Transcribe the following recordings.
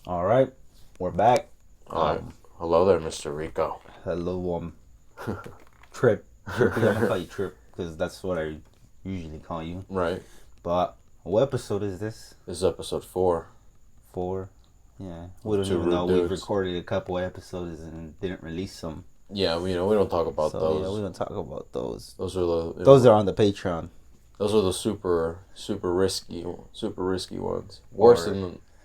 All right, we're back. All right. Hello there, Mr. Rico. Hello, Trip. Trippy, I'm gonna call you Trip because that's what I usually call you. Right. But what episode is this? This is episode 4. 4. Yeah, we don't Two even Rude know. We've Dudes. recorded a couple episodes and didn't release them. Yeah, we don't talk about So those. yeah, we don't talk about those. Those are the Those are on the Patreon. those are the super risky ones.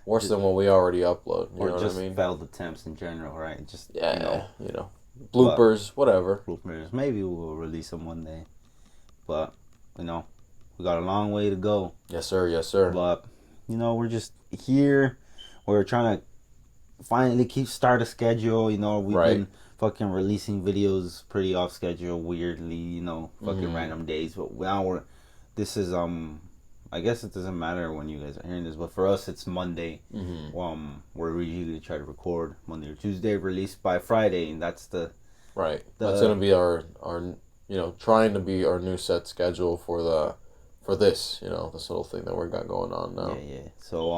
Worse than what we already upload. You Or know what just I mean? failed attempts in general, right? Just Yeah, bloopers, whatever. bloopers. Maybe we'll release them one day. But we got a long way to go. Yes, sir. Yes, sir. But we're just here. We're trying to finally start a schedule. We've been fucking releasing videos pretty off schedule, weirdly. Fucking random days. But now this is I guess it doesn't matter when you guys are hearing this, but for us it's Monday. We're usually try to record Monday or Tuesday, released by Friday, and that's the right. That's gonna be our trying to be our new set schedule for this this little thing that we got going on now. Yeah. So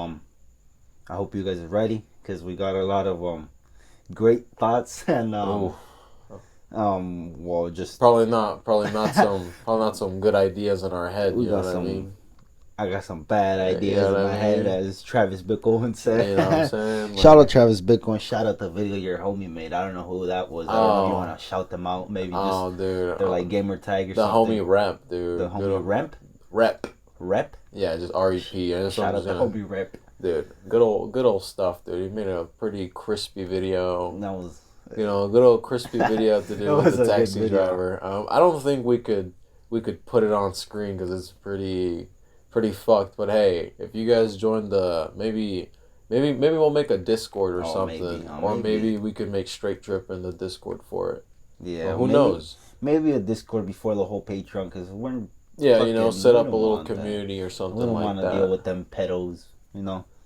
I hope you guys are ready because we got a lot of great thoughts and well, just probably not some good ideas in our head. You know what I mean? I got some bad ideas in my head, as Travis Bickle would say. You know what I'm saying? Shout out Travis Bickle and shout out the video your homie made. I don't know who that was. I don't know if you want to shout them out. Maybe dude, they're like gamer tag or the something. homie Rep, dude. The homie Rep. Yeah, just REP. Shout out the homie Rep. Dude, good old stuff, dude. He made a pretty crispy video. That was a good old crispy video to do with the taxi driver. I don't think we could put it on screen because it's pretty fucked. But hey, if you guys join the maybe we'll make a Discord or something, maybe we could make Straight Trip in the Discord for it. Yeah, well, who knows? Maybe a Discord before the whole Patreon because we're set up a little community or something like that. We don't want to deal with them pedos,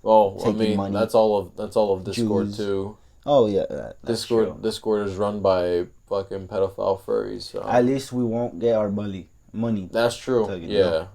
Well, I mean, money. that's all of Discord Jews. Too. Oh yeah, Discord is run by fucking pedophile furries. So. At least we won't get our money. That's true. Yeah.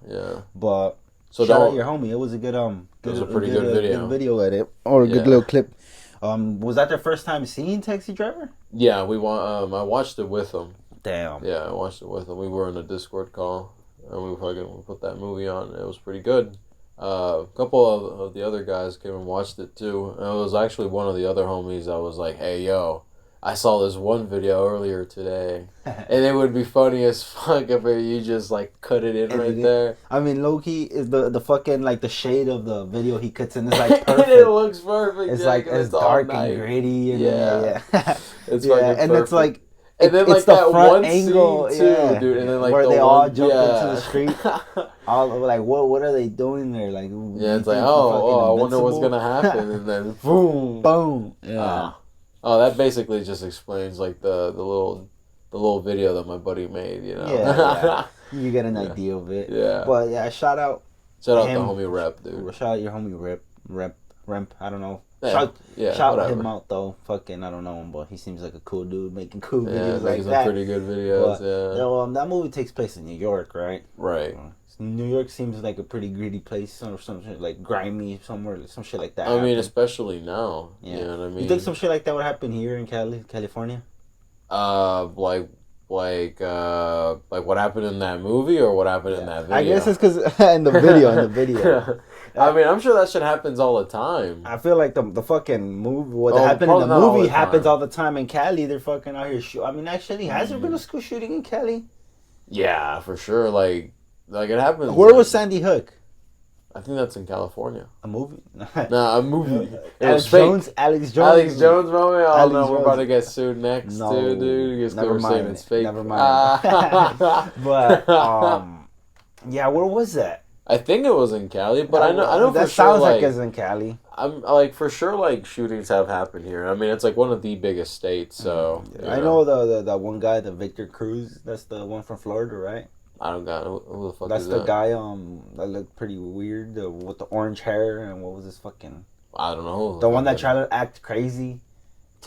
But shout out your homie. It was a good it was a pretty good video. Good video edit or a good little clip. Was that their first time seeing Taxi Driver? Yeah, I watched it with him. Damn. Yeah, I watched it with him. We were in a Discord call and we put that movie on. It was pretty good. A couple of the other guys came and watched it too. And it was actually one of the other homies that was like, "Hey, yo, I saw this one video earlier today, and it would be funny as fuck if you just like cut it in right there." I mean, low-key is the fucking like the shade of the video he cuts in is like perfect. It looks perfect. It's like it's dark and gritty. And yeah. It's fucking perfect. And it's like. And then it's like that front one angle, scene too, dude. And then like where they all jump into yeah. the street. All like what are they doing there? Like it's like I wonder what's gonna happen, and then boom. Yeah. That basically just explains like the little video that my buddy made. Yeah. You get an idea of it. Yeah. But yeah, shout out the homie Rep, dude. Shout out your homie Rep. I don't know. Shout him out though. Fucking, I don't know him, but he seems like a cool dude making cool videos like some that. Pretty good videos. But, that movie takes place in New York, right? Right. New York seems like a pretty gritty place, or some shit like grimy somewhere, some shit like that. I mean, especially now. Yeah. You know what I mean? You think some shit like that would happen here in California? Like what happened in that movie or what happened in that video? I guess it's because in the video. I mean, I'm sure that shit happens all the time. I feel like the fucking movie, what happened in the movie happens all the time in Cali. They're fucking out here I mean, actually, has there been a school shooting in Cali? Yeah, for sure. Like it happens. Where was Sandy Hook? I think that's in California. A movie? Nah, a movie. Alex Jones moment. Oh no, we're about to get sued next, dude. Because we're saying it's fake. Never mind. But yeah, where was that? I think it was in Cali, but I know that for sure. Sounds like it's in Cali. I'm like for sure. Like shootings have happened here. I mean, it's like one of the biggest states. So I know the one guy, the Victor Cruz. That's the one from Florida, right? I don't got who the fuck. That's is the that? guy that looked pretty weird with the orange hair and what was his fucking. I don't know. The one that tried to act crazy.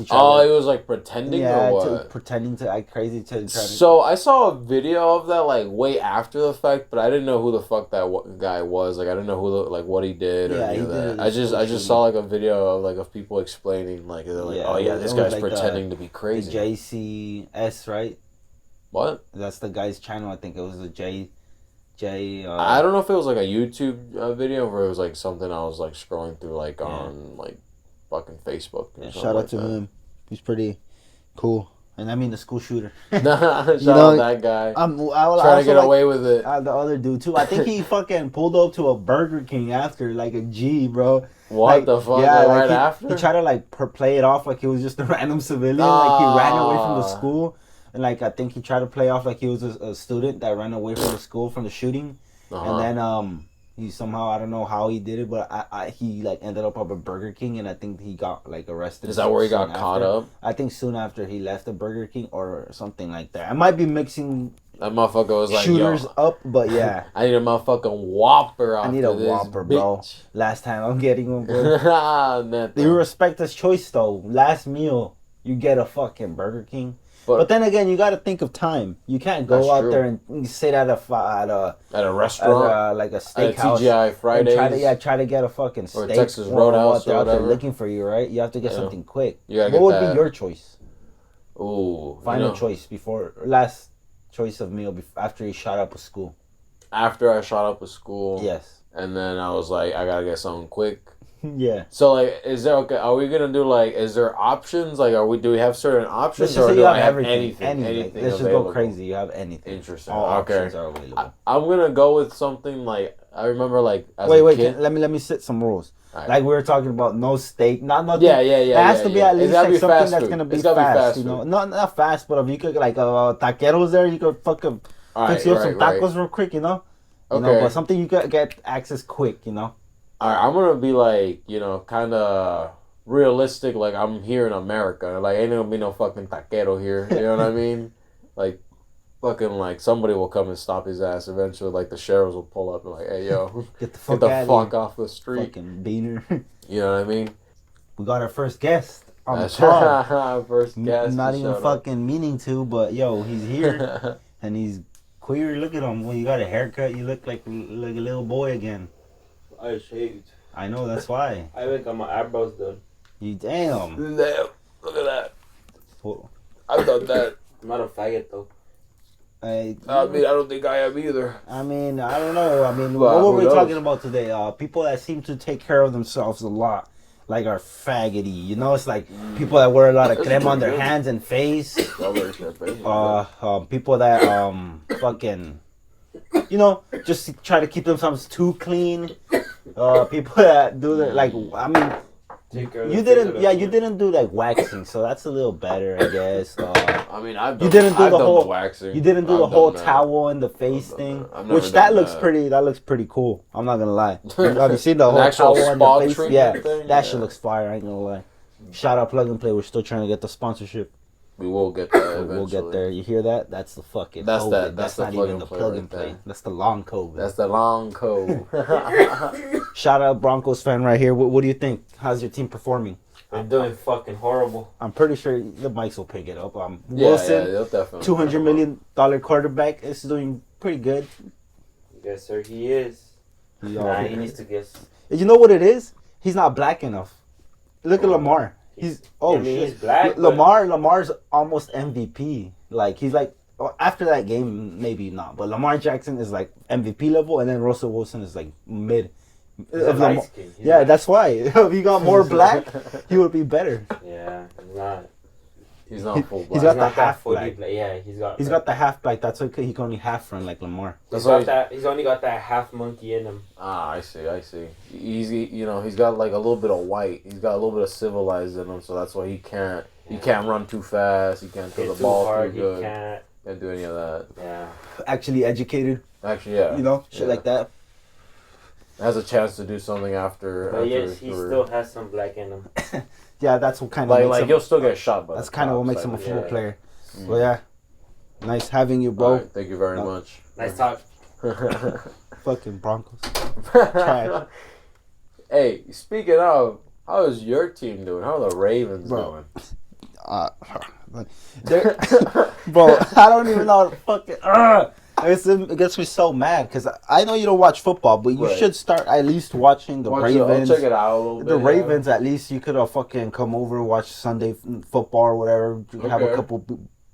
Oh, he was like pretending or what? Pretending to act crazy to try to... So I saw a video of that like way after the fact, but I didn't know who the fuck that guy was. Like I didn't know what he did or any of that. I just saw like a video of people explaining like they're like, oh yeah, this guy's like pretending to be crazy. The JCS, right? What? That's the guy's channel. I think it was a J. I don't know if it was like a YouTube video or it was like something I was like scrolling through on like fucking Facebook. Shout out to him. He's pretty cool. And I mean the school shooter. Shout out that guy. Trying to get away with it. The other dude too. I think he fucking pulled up to a Burger King after like a G, bro. What the fuck? Yeah, right after? He tried to play it off like he was just a random civilian. Like he ran away from the school. And I think he tried to play off like he was a student that ran away from the school from the shooting. And then he somehow, I don't know how he did it, but he ended up at a Burger King, and I think he got arrested. Is that where he got caught up? I think soon after he left the Burger King or something like that. I might be mixing that motherfucker was shooters up, but yeah. I need a motherfucking Whopper. I need a Whopper, bro. Last time I'm getting one, bro. You respect this choice though. Last meal, you get a fucking Burger King. But then again, you got to think of time. You can't go out there and sit at a restaurant, like a steakhouse, TGI Fridays, and try to get a fucking steak or Texas Roadhouse or whatever. Looking for you, right? You have to get something quick. What would be your choice? Ooh, final choice last choice of meal after you shot up with school. After I shot up with school, yes. And then I was like, I gotta get something quick. Yeah. So is there are we gonna do is there options? Do we have certain options or do I have anything? Let's just go crazy. You have anything. Interesting. All options are available. I'm gonna go with something I remember as a kid. Let me set some rules. Right. Like we were talking about, no steak, not nothing. Yeah. It has to be at least something that's gonna be fast. You know, not fast, but if you could taqueros there, you could fucking fix you up some tacos real quick. You know, but something you could get access quick. You know. All right, I'm gonna be kind of realistic. Like I'm here in America. Ain't gonna be no fucking taquero here. You know what I mean? Fucking somebody will come and stop his ass eventually. The sheriffs will pull up and hey yo, get the fuck off the street. Fucking beaner. You know what I mean? We got our first guest on the pod. First guest. Not even fucking meaning to, but yo, he's here and he's queer. Look at him. When you got a haircut, you look like a little boy again. I shaved. I know, that's why. I even got my eyebrows done. You damn. Look at that. Well, I've done that. I'm not a faggot though. I don't think I am either. I mean, I don't know. I mean, what were we talking about today? People that seem to take care of themselves a lot, are faggoty. You know, it's people that wear a lot of crema on their hands and face. People that fucking, just try to keep themselves too clean. People that do that, you didn't do waxing, so that's a little better, I guess. I've done the waxing. You didn't do the whole towel in the face thing, which looks pretty cool. I'm not gonna lie. Have you seen the whole towel in the face? Yeah, that shit looks fire. I ain't gonna lie. Shout out Plug and Play. We're still trying to get the sponsorship. We will get there eventually. We'll get there. You hear that? That's the fucking COVID. That's not even the Plug and Play. That's the long COVID. That's the long code. Shout out Broncos fan right here. What do you think? How's your team performing? They're doing fucking horrible. I'm pretty sure the Mikes will pick it up. Wilson, they'll definitely $200 million quarterback, is doing pretty good. Yes, sir, he is. He needs to guess. You know what it is? He's not black enough. Look at Lamar. He's black. Lamar's almost MVP. He's after that game, maybe not. But Lamar Jackson is MVP level, and then Russell Wilson is mid. That's why. If he got more black, he would be better. Yeah, he's not. He's not full black. He's got the half black. Yeah, he's got the half black. That's why he can only half run like Lamar. He's only got that half monkey in him. I see. He's got a little bit of white. He's got a little bit of civilized in him, so that's why he can't run too fast. He can't throw the ball too good. He can't do any of that. Yeah. Actually educated. Actually, yeah. Shit like that. Has a chance to do something after. But yes, he still has some black in him. Yeah, that's what kind of makes him, he'll still get shot. But that's kind of what makes him a football player. Well, yeah, nice having you, bro. Right, thank you very much. Nice talk. Fucking Broncos. Trash. Hey, speaking of, how is your team doing? How are the Ravens doing? Bro, I don't even know how to fucking. It gets me so mad because I know you don't watch football, but you should start at least watching the Ravens. I'll check it out a little bit. The Ravens, at least you could have fucking come over and watch Sunday football or whatever. Have a couple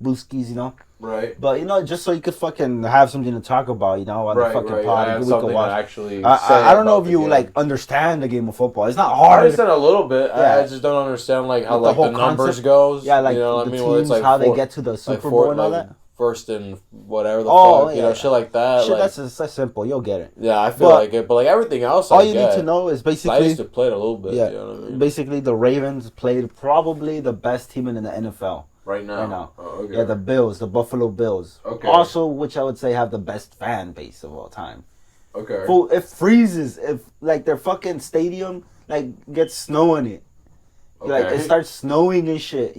brewskis, you know. Right. But just so you could fucking have something to talk about, on the fucking pod. We could watch. Actually, I don't know if you understand the game of football. It's not hard. I understand a little bit. Yeah. I just don't understand how the numbers goes. Yeah, like the teams, how they get to the Super Bowl and all that. First and whatever the fuck, shit like that. Shit, that's simple. You'll get it. Yeah, I feel like it. But everything else, all you need to know is basically. I used to play it a little bit. Yeah, you know what I mean? Basically, the Ravens played probably the best team in the NFL. Right now. Oh, okay. Yeah, the Bills, the Buffalo Bills. Okay. Also, which I would say have the best fan base of all time. Okay. It freezes if their fucking stadium gets snow in it. Okay. It starts snowing and shit,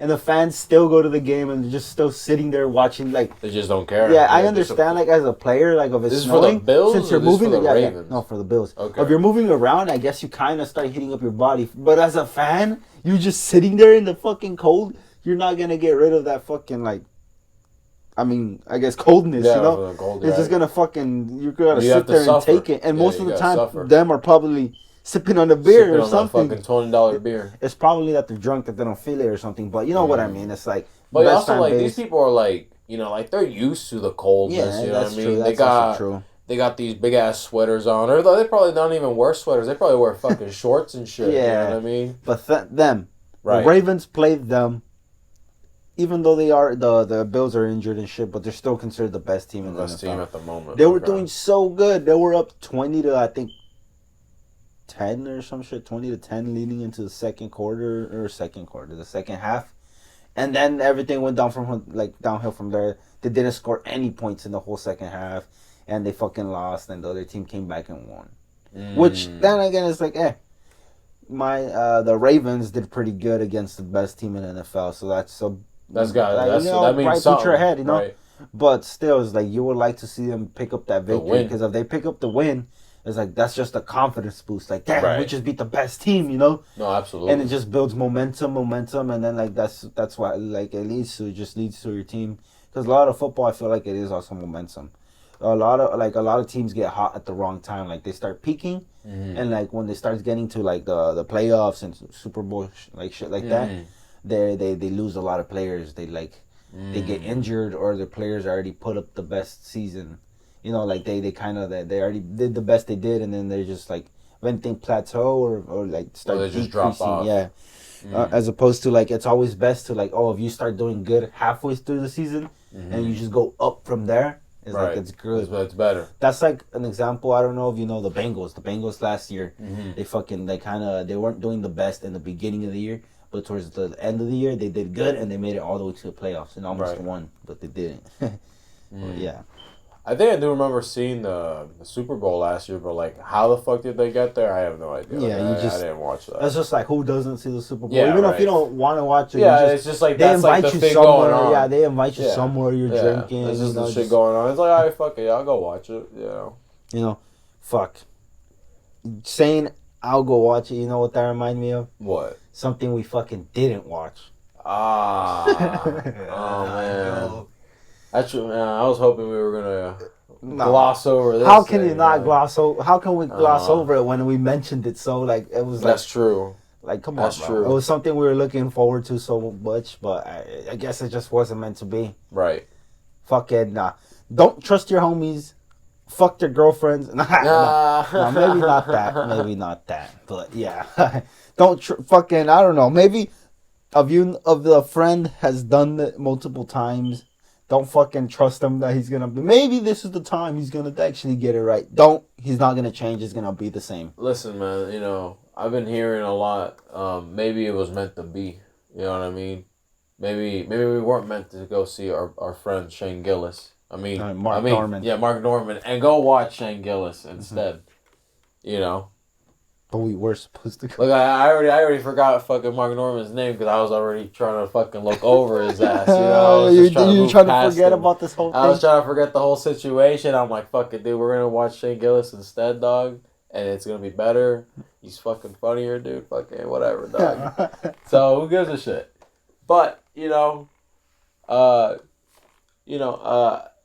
and the fans still go to the game and they're just still sitting there watching they just don't care. Yeah, I understand as a player if it's this snowing. Is for the Bills since you're moving for the Ravens? No, for the Bills. Okay. If you're moving around, I guess you kind of start heating up your body. But as a fan, you just sitting there in the fucking cold. You're not gonna get rid of that fucking I guess coldness. The cold, it's just gonna fucking you gotta sit there and take it. And most of the time, them are probably sipping on the beer or something. Fucking $20 beer. It's probably that they're drunk that they don't feel it or something. But you know what I mean. It's but also these people are they're used to the coldness. Yeah, you know what I mean? True. That's also true. They got these big ass sweaters on, or they probably don't even wear sweaters. They probably wear fucking shorts and shit. Yeah, you know what I mean. But the Ravens played them. Even though they are the Bills are injured and shit, but they're still considered the best team in the best team at the moment. They were doing so good. They were up 20 to I think 10 or some shit, 20-10 leading into the second half, and then everything went down downhill from there. They didn't score any points in the whole second half, and they fucking lost. And the other team came back and won. Which then again is the Ravens did pretty good against the best team in the NFL, so that means right, something. Put your head, Right. But still, it's you would like to see them pick up that victory, because if they pick up the win, it's that's just a confidence boost. Damn, we just beat the best team, No, absolutely. And it just builds momentum, and then that's why it leads to your team, because a lot of football I feel like it is also momentum. A lot of teams get hot at the wrong time. They start peaking, and when they start getting to the playoffs and Super Bowl shit that. They lose a lot of players. They get injured, or the players already put up the best season. They already did the best they did, and then they're just when things plateau or start they just drop off. Yeah. As opposed to it's always best to if you start doing good halfway through the season and you just go up from there. It's it's good. It's better. That's an example. I don't know if you know the Bengals. The Bengals last year, they weren't doing the best in the beginning of the year. But towards the end of the year, they did good, and they made it all the way to the playoffs and almost won, but they didn't. Yeah. I think I do remember seeing the Super Bowl last year, but how the fuck did they get there? I have no idea. Yeah, I didn't watch that. That's just who doesn't see the Super Bowl? Yeah, even if you don't want to watch it. Yeah, it's just they that's invite the you thing somewhere. going on. Yeah, they invite you somewhere. You're drinking. There's just the shit going on. It's all right, fuck it, I'll go watch it. Fuck. Saying I'll go watch it. You know what that reminded me of? What? Something we fucking didn't watch. Oh man. Actually, man, I was hoping we were gonna gloss over this. How can you not gloss over? How can we gloss over it when we mentioned it so it was That's true. Come on, bro. True. It was something we were looking forward to so much, but I guess it just wasn't meant to be. Right. Fuck it, nah. Don't trust your homies. Fuck their girlfriends. Maybe not that. Maybe not that. But yeah. Don't fucking, I don't know. Maybe the friend has done it multiple times. Don't fucking trust him that he's gonna be. Maybe this is the time he's gonna actually get it right. He's not gonna change. It's gonna be the same. Listen, man. I've been hearing a lot. Maybe it was meant to be. You know what I mean? Maybe we weren't meant to go see our friend Shane Gillis. Mark Norman. Yeah, Mark Norman, and go watch Shane Gillis instead. But we were supposed to go. Look, I already forgot fucking Mark Norman's name because I was already trying to fucking look over his ass. You trying to forget about this whole thing? I was trying to forget the whole situation. I'm like, fuck it, dude. We're gonna watch Shane Gillis instead, dog, and it's gonna be better. He's fucking funnier, dude. Fucking whatever, dog. So who gives a shit? But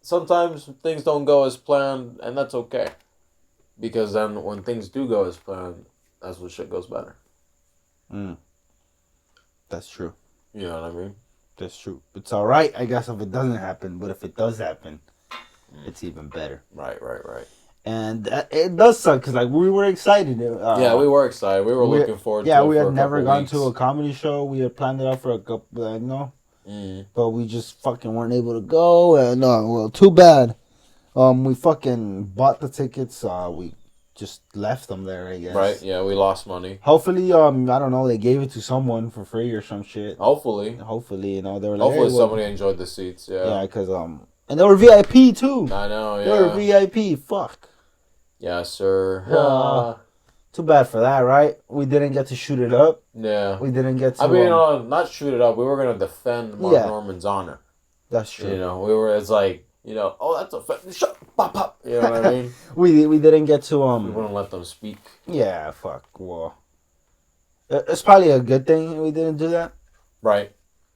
sometimes things don't go as planned, and that's okay. Because then when things do go as planned, that's when shit goes better. That's true. You know what I mean? That's true. It's all right, I guess, if it doesn't happen. But if it does happen, it's even better. Right. And it does suck because we were excited. Yeah, we were excited. We were looking forward to it. Yeah, we for had a never couple gone weeks. to a comedy show. We had planned it out for a couple, but we just fucking weren't able to go. And well, too bad. We fucking bought the tickets. We just left them there, I guess. Right? Yeah, we lost money. Hopefully, I don't know, they gave it to someone for free or some shit. Hopefully, they were like, hopefully hey, somebody enjoyed the seats. yeah, because and they were VIP too. I know. Yeah, They were VIP. Fuck. Yeah, sir. Too bad for that, right? We didn't get to shoot it up. Yeah. We didn't get to. I mean, not shoot it up. We were gonna defend Mark Norman's honor. That's true. We were. It's like, oh, that's a shut pop pop. You know what I mean? we didn't get to We wouldn't let them speak. Yeah, fuck. Well, it's probably a good thing we didn't do that. Right.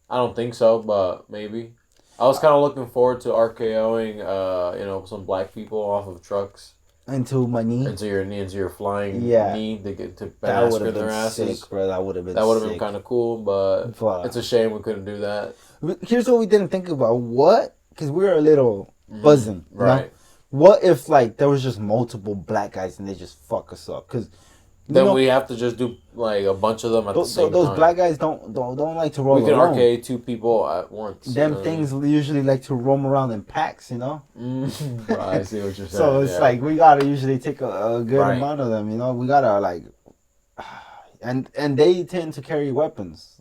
I don't think so, but maybe. I was kind of looking forward to RKOing, some black people off of trucks. Into my knee. Into your knee, into your flying knee to get to that would have their been asses. sick, bro. That would have been. That would have been kind of cool, but it's a shame we couldn't do that. Here's what we didn't think about. What? Because we were a little buzzing, right? What if there was just multiple black guys and they just fuck us up? Because then we have to just do like a bunch of them at the same time. Those black guys don't like to roll alone. We can arcade two people at once. Them things usually like to roam around in packs, I see what you're saying. So it's like we gotta usually take a good amount of them, We gotta and they tend to carry weapons,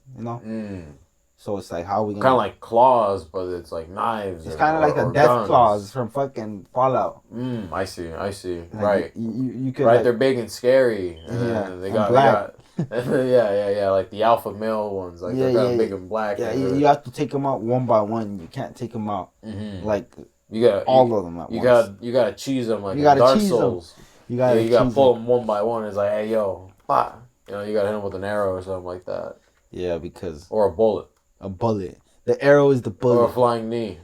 So it's like, how are we gonna... Kind of like claws, but it's like knives. It's kind of like a death guns. Claws from fucking Fallout. I see. Like right. You could, right, they're big and scary. And they got black. yeah. Like the alpha male ones. Like they're kind of big and black. Yeah, you have to take them out one by one. You can't take them out all of them at once. You gotta cheese them like Dark Souls. You gotta pull them one by one. It's like, hey, yo, bah. You gotta hit them with an arrow or something like that. Yeah, because... Or a bullet. A bullet. The arrow is the bullet. Or a flying knee.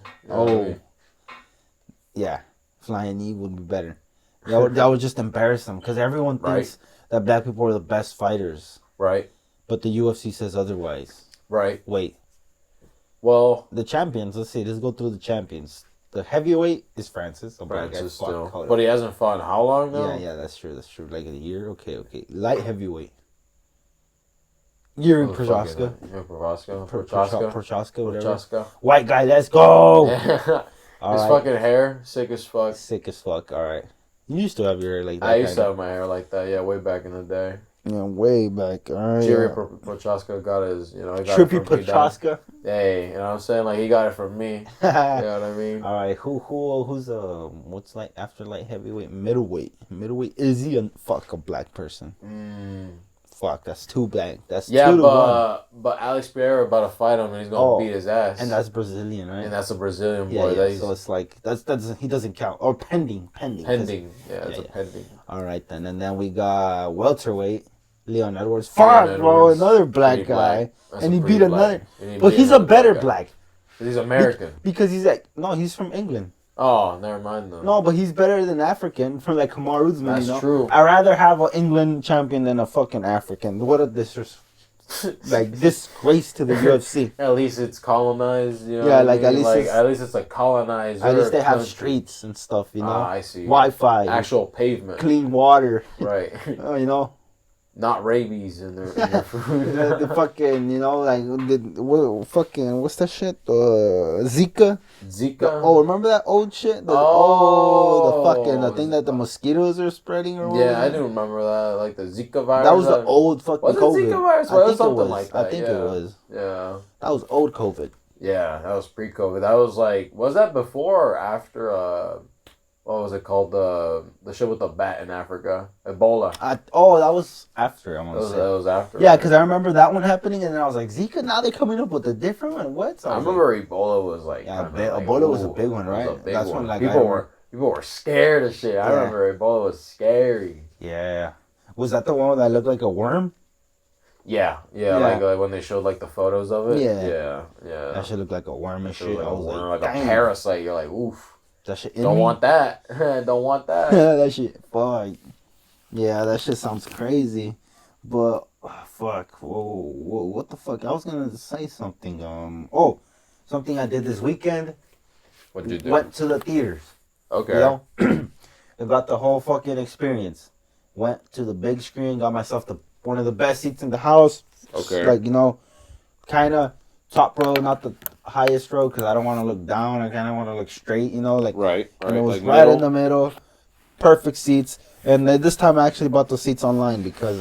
Yeah. Flying knee would be better. That would just embarrass them. Because everyone thinks that black people are the best fighters. Right. But the UFC says otherwise. Right. Wait. Well... The champions, let's go through the champions. The heavyweight is Francis. Francis still. But he hasn't fought in how long now? Yeah, that's true. Like a year? Okay. Light heavyweight. Yuri Prochazka. Prochazka, whatever. White guy, let's go! His fucking hair, sick as fuck. Alright. You used to have your hair like that. I used to have my hair like that, yeah, way back in the day. Yeah, way back. Alright. Yuri Prochazka got his, he got Trippy Prochazka? Hey, you know what I'm saying? Like, he got it from me. You know what I mean? Alright, who's what's after light heavyweight? Middleweight. Is he a black person? Fuck, that's too black. That's 2 to 1. But Alex Pereira about to fight him and he's gonna beat his ass. And that's Brazilian, right? And that's a Brazilian boy. Yeah. So it's like that's he doesn't count. Or pending. Pending. It's a pending. Alright then. And then we got welterweight, Leon Edwards. Fuck, bro, another black guy. And he beat another. But he's a better black. He's American. Because he's from England. Oh, never mind though. No, but he's better than African from Kamaru Usman. That's true. I'd rather have an England champion than a fucking African. What a disgrace to the UFC. At least it's colonized, Yeah, at least it's like colonized. At least they have streets and stuff, I see. Wi-Fi, actual pavement, clean water. Right. Not rabies in their food. the fucking, what's that shit? Zika. Remember that old shit? The thing that the mosquitoes are spreading or whatever? Yeah, I do remember that. Like the Zika virus. That was the old fucking COVID. Was it Zika virus? I think something it was. like that. I think it was. Yeah. That was old COVID. Yeah, that was pre-COVID. That was was that before or after, what was it called? The shit with the bat in Africa. Ebola. That was after, That was after. Yeah, because I remember that one happening, and then I was like, Zika, now they're coming up with a different one. What? I remember Ebola was Ebola was a big one, right? That's when people were scared of shit. I remember Ebola was scary. Yeah. Was that the one that looked like a worm? Yeah. Like when they showed like the photos of it. Yeah. Yeah. That shit looked like a worm and shit. Like I was like like, a parasite. You're like, oof. That shit Don't want that. Don't want that. That shit, fuck. Yeah, that shit sounds crazy. But, fuck. Whoa, what the fuck? I was gonna say something. Something I did this weekend. What'd you do? Went to the theaters. Okay. You know? I got the whole fucking experience. Went to the big screen, got myself one of the best seats in the house. Okay. Like, kind of top row, not the highest row, because I don't want to look down. I kind of want to look straight, like. Right. And it was like right in the middle. Perfect seats. And this time I actually bought the seats online because,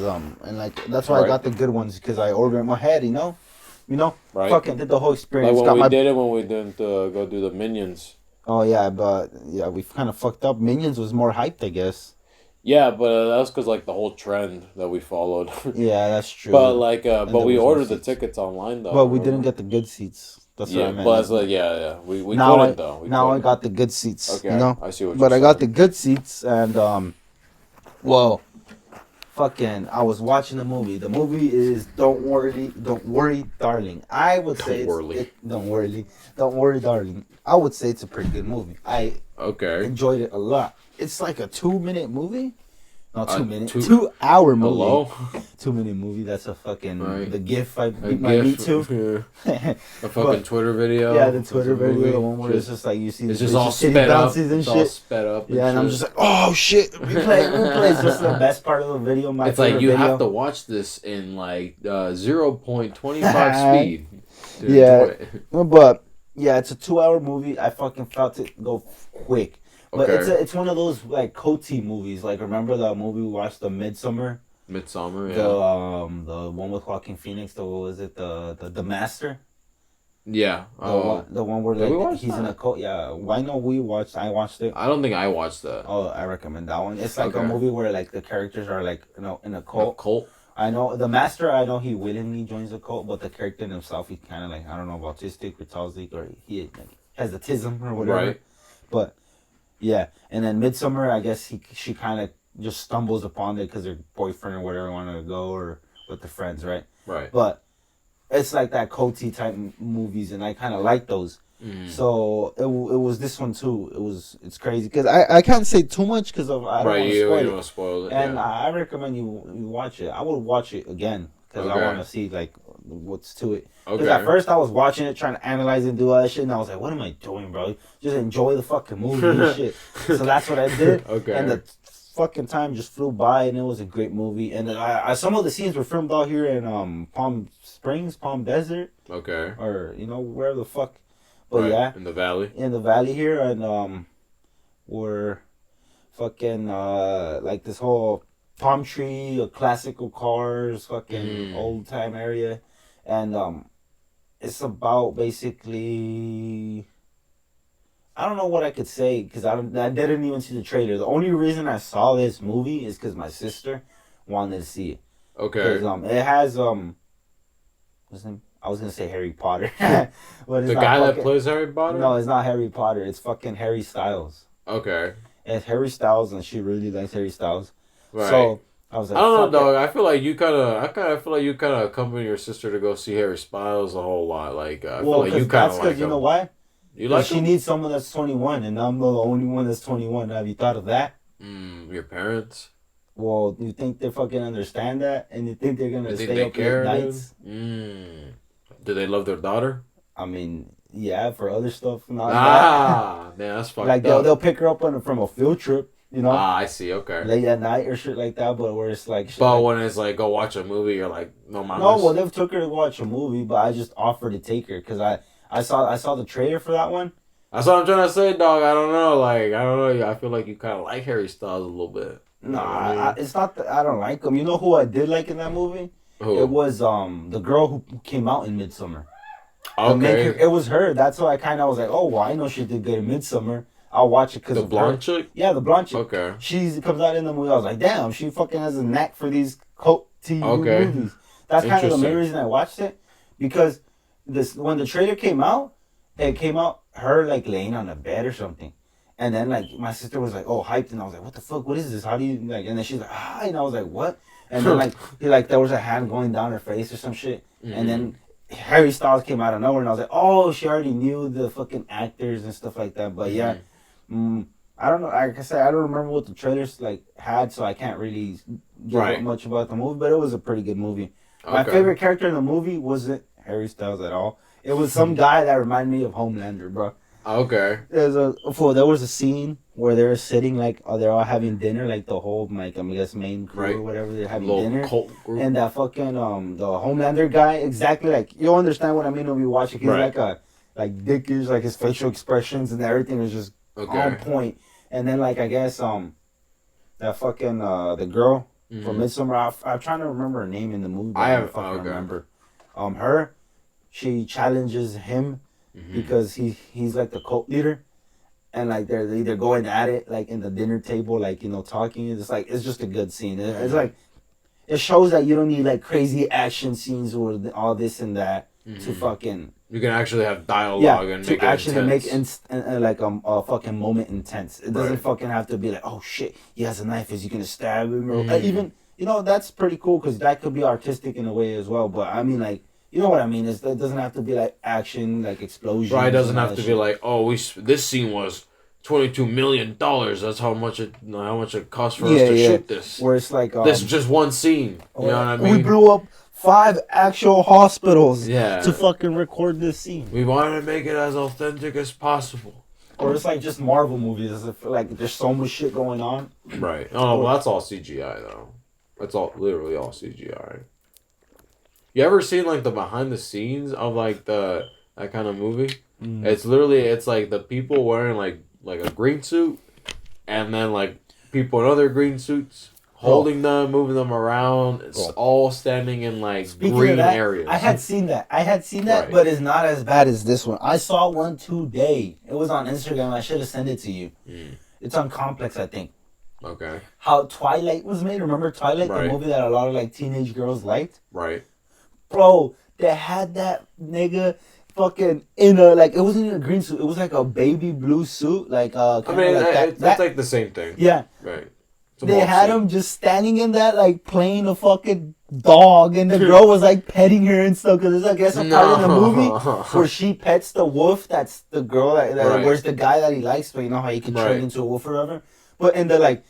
that's why I got the good ones, because I ordered in my head, Right. Fucking did the whole experience. Like when we did it when we didn't go do the Minions. Oh, yeah, but, yeah, we kind of fucked up. Minions was more hyped, I guess. Yeah, but that's because like the whole trend that we followed. Yeah, that's true. But but we ordered the tickets online though. But we didn't get the good seats. That's what I meant. But we couldn't though. I got the good seats. Okay, I see what you're saying. But I got the good seats and fucking, I was watching the movie. The movie is Don't Worry, Darling. I would say Don't Worry, Darling. I would say it's a pretty good movie. I enjoyed it a lot. It's like a 2-minute movie. No, 2 minutes. 2 hour movie. Hello? 2-minute movie. That's a fucking the GIF I beat my meat to. A fucking Twitter video. Yeah, the Twitter video, the one where it's just like you see it's just all sped up and shit. All sped up. And I'm just like, oh shit, replay. It's just the best part of the video. It's like you have to watch this in like 0.25 speed. Yeah, but yeah, it's a 2-hour movie. I fucking felt it go quick. But it's one of those like Coty movies. Like, remember the movie we watched, the Midsummer? Midsummer, yeah. The one with Joaquin Phoenix. The Master? Yeah. The one where he's in a coat. Yeah. I know I watched it. I don't think I watched that. Oh, I recommend that one. It's like a movie where like the characters are like in a cult. A cult? I know the Master. I know he willingly joins the cult, but the character in himself, he kind of like, I don't know, autistic or autistic, or he has autism or whatever. Right. But yeah, and then Midsummer, I guess she kind of just stumbles upon it because her boyfriend or whatever wanted to go, or with the friends, right? Right. But it's like that Coty type movies, and I kind of like those. So it was this one too. It's crazy because I can't say too much because I don't want to spoil it. And I recommend you watch it. I would watch it again because I want to see like what's to it. Because at first I was watching it, trying to analyze it and do all that shit, and I was like, what am I doing, bro? Just enjoy the fucking movie and shit. So that's what I did. And the fucking time just flew by, and it was a great movie. And some of the scenes were filmed out here in Palm Springs, Palm Desert. Okay. Or, wherever the fuck. But in the valley. In the valley here, and we're fucking like this whole palm tree, classical cars, fucking old time area, and it's about basically, I don't know what I could say because I didn't even see the trailer. The only reason I saw this movie is because my sister wanted to see it. Okay. Because it has what's his name? I was gonna say Harry Potter. But the guy that plays Harry Potter? No, it's not Harry Potter. It's fucking Harry Styles. Okay. And it's Harry Styles, and she really likes Harry Styles. Right. So I was like, I don't know, dog. I feel like you kind of accompany your sister to go see Harry Styles a whole lot. Like, I feel like you kind of like you know why? You like she needs someone that's 21, and I'm the only one that's 21. Have you thought of that? Your parents. Well, you think they fucking understand that, and you think they're gonna stay up late nights? Do they love their daughter? I mean, yeah, for other stuff. Man, that's fucked like up. They'll pick her up from a field trip, I see. Okay. Late at night or shit like that, but where it's like. But when it's like go watch a movie, you're like, no, mamas. No, well, they've took her to watch a movie, but I just offered to take her because I saw the trailer for that one. That's what I'm trying to say, dog. I don't know. Like, I don't know. I feel like you kind of like Harry Styles a little bit. Nah, it's not that I don't like him. You know who I did like in that movie? Who? It was the girl who came out in Midsummer. Okay. It was her. That's why I kind of was like, oh, well, I know she did good in Midsummer. I'll watch it because the blonde chick. Yeah, the blonde chick. Okay. She comes out in the movie. I was like, damn, she fucking has a knack for these cult TV movies. That's kind of the main reason I watched it, because when the trailer came out, it came out her like laying on a bed or something. And then, like, my sister was like, oh, hyped. And I was like, what the fuck? What is this? How do you, like, and then she's like, and I was like, what? and then there was a hand going down her face or some shit, and then Harry Styles came out of nowhere, and I was like, oh, she already knew the fucking actors and stuff like that. But yeah, I don't know. Like I said, I don't remember what the trailers had, so I can't really give up much about the movie. But it was a pretty good movie. Okay. My favorite character in the movie wasn't Harry Styles at all. It was some guy that reminded me of Homelander, bro. Okay. There was a scene where they were sitting they're all having dinner, the whole main crew or whatever, they're having dinner. Cult group. And that fucking the Homelander guy, exactly you'll understand what I mean when we watch it. He's dickish, his facial expressions and everything is just on point. And then I guess that fucking the girl from Midsommar, I'm trying to remember her name in the movie. I don't fucking remember. Her, she challenges him. Because he's the cult leader, and they're either going at it in the dinner table, talking. It's just a good scene. It's it shows that you don't need crazy action scenes or all this and that to fucking. You can actually have dialogue and make it actually intense. A fucking moment intense. It doesn't fucking have to be oh shit, he has a knife. Is he gonna stab him? Or even that's pretty cool because that could be artistic in a way as well. But I mean you know what I mean? It doesn't have to be action, explosions. Right, it doesn't have to be this scene was $22 million. That's how much it cost for us to shoot this. Where it's this is just one scene. You know what I mean? We blew up 5 actual hospitals to fucking record this scene. We wanted to make it as authentic as possible. Or it's just Marvel movies. I feel there's so much shit going on. Right. Oh, well, that's all CGI though. That's literally all CGI. You ever seen the behind the scenes of that kind of movie? It's literally the people wearing a green suit, and then people in other green suits holding them, moving them around. It's all standing in green areas. I had seen that, but it's not as bad as this one. I saw one today. It was on Instagram. I should have sent it to you. It's on Complex, I think. Okay. How Twilight was made? Remember Twilight, the movie that a lot of teenage girls liked? Right. Bro, they had that nigga fucking in a it wasn't even a green suit. It was a baby blue suit. That's the same thing. Yeah. Right. They had him just standing in that playing a fucking dog, and the girl was petting her and stuff. Because there's I guess a part in the movie where she pets the wolf. That's the girl that where's the guy that he likes. But you know how he can turn into a wolf or whatever. But in the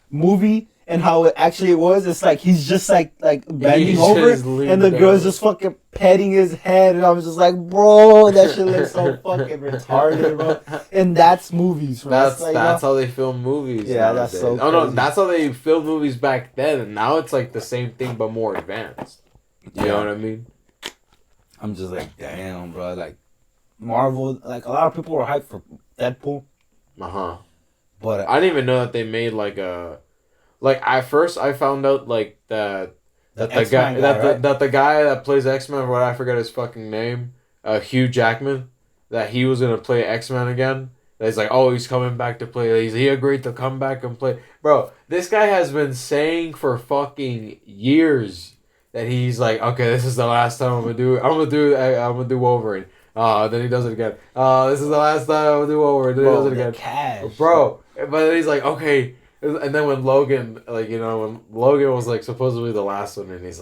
movie. And how it actually was, it's he's just bending over, and the girl's just fucking petting his head, and I was just bro, that shit looks so fucking retarded, bro. And that's movies, bro. That's how they film movies. Yeah, nowadays. That's so. Oh no, that's how they filmed movies back then, and now it's the same thing but more advanced. You know what I mean? I'm just damn, bro. Marvel, a lot of people were hyped for Deadpool. But I didn't even know that they made a. At first, I found out that the guy that plays X-Men, what I forget his fucking name, Hugh Jackman, that he was gonna play X-Men again. That he's he's coming back to play. He agreed to come back and play. Bro, this guy has been saying for fucking years that he's okay, this is the last time I'm gonna do Wolverine. Then he does it again. This is the last time I'm gonna do Wolverine. Then he does it again. Cash, bro. But then he's okay. And then when Logan, when Logan was supposedly the last one, and he's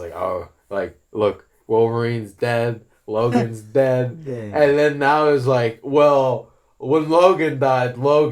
look, Wolverine's dead, Logan's dead, and then now it's well, when Logan died. Oh,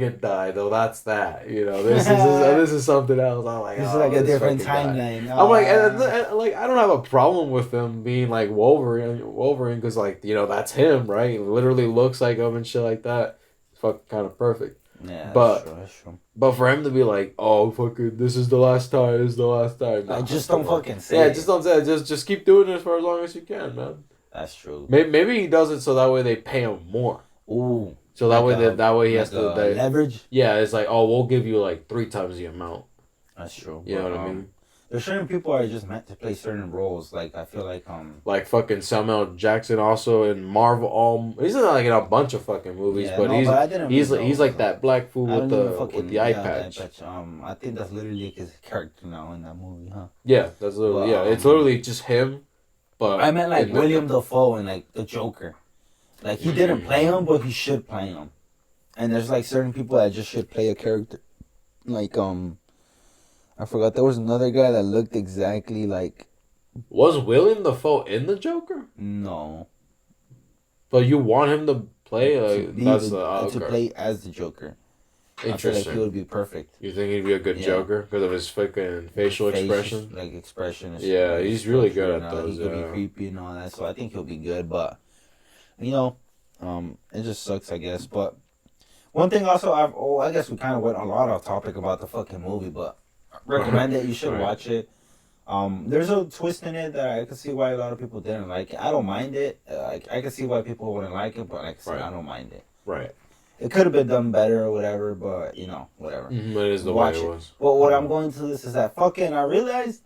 that's that. This is something else. I'm this is a different timeline. I'm and I don't have a problem with them being Wolverine, because that's him, right? He literally looks like him and shit like that. It's fucking kind of perfect. Yeah, that's true. But for him to be oh fucking, this is the last time. This is the last time. Nah, just don't fucking say it. Just don't say it. Just keep doing it for as long as you can, man. That's true. Maybe he does it so that way they pay him more. Ooh. So that way he has to leverage. Yeah, it's we'll give you 3 times the amount. That's true. You know what I mean? There's certain people are just meant to play certain roles. I feel fucking Samuel Jackson also in Marvel. He's in in a bunch of fucking movies, but he's that black fool with the eye patch. I think that's literally his character now in that movie, huh? Yeah, that's literally it's literally just him. But I meant William Dafoe and the Joker. He didn't play him, but he should play him. And there's certain people that just should play a character, I forgot there was another guy that looked exactly like. Was William Dafoe in the Joker? No. But you want him to play? To play as the Joker. I feel like he would be perfect. You think he'd be a good Joker because of his fucking facial expression? Like expression. Yeah, he's really good at those. He could be creepy and all that, so I think he'll be good. But you know, it just sucks, I guess. But one thing also, I guess we kind of went a lot off topic about the fucking movie, but recommend it. You should watch it. There's a twist in it that I can see why a lot of people didn't like it. I don't mind it. I can see why people wouldn't like it, but like I said, I don't mind it. Right. It could have been done better or whatever, but whatever. It is the way it was. But what I'm going to this is that I realized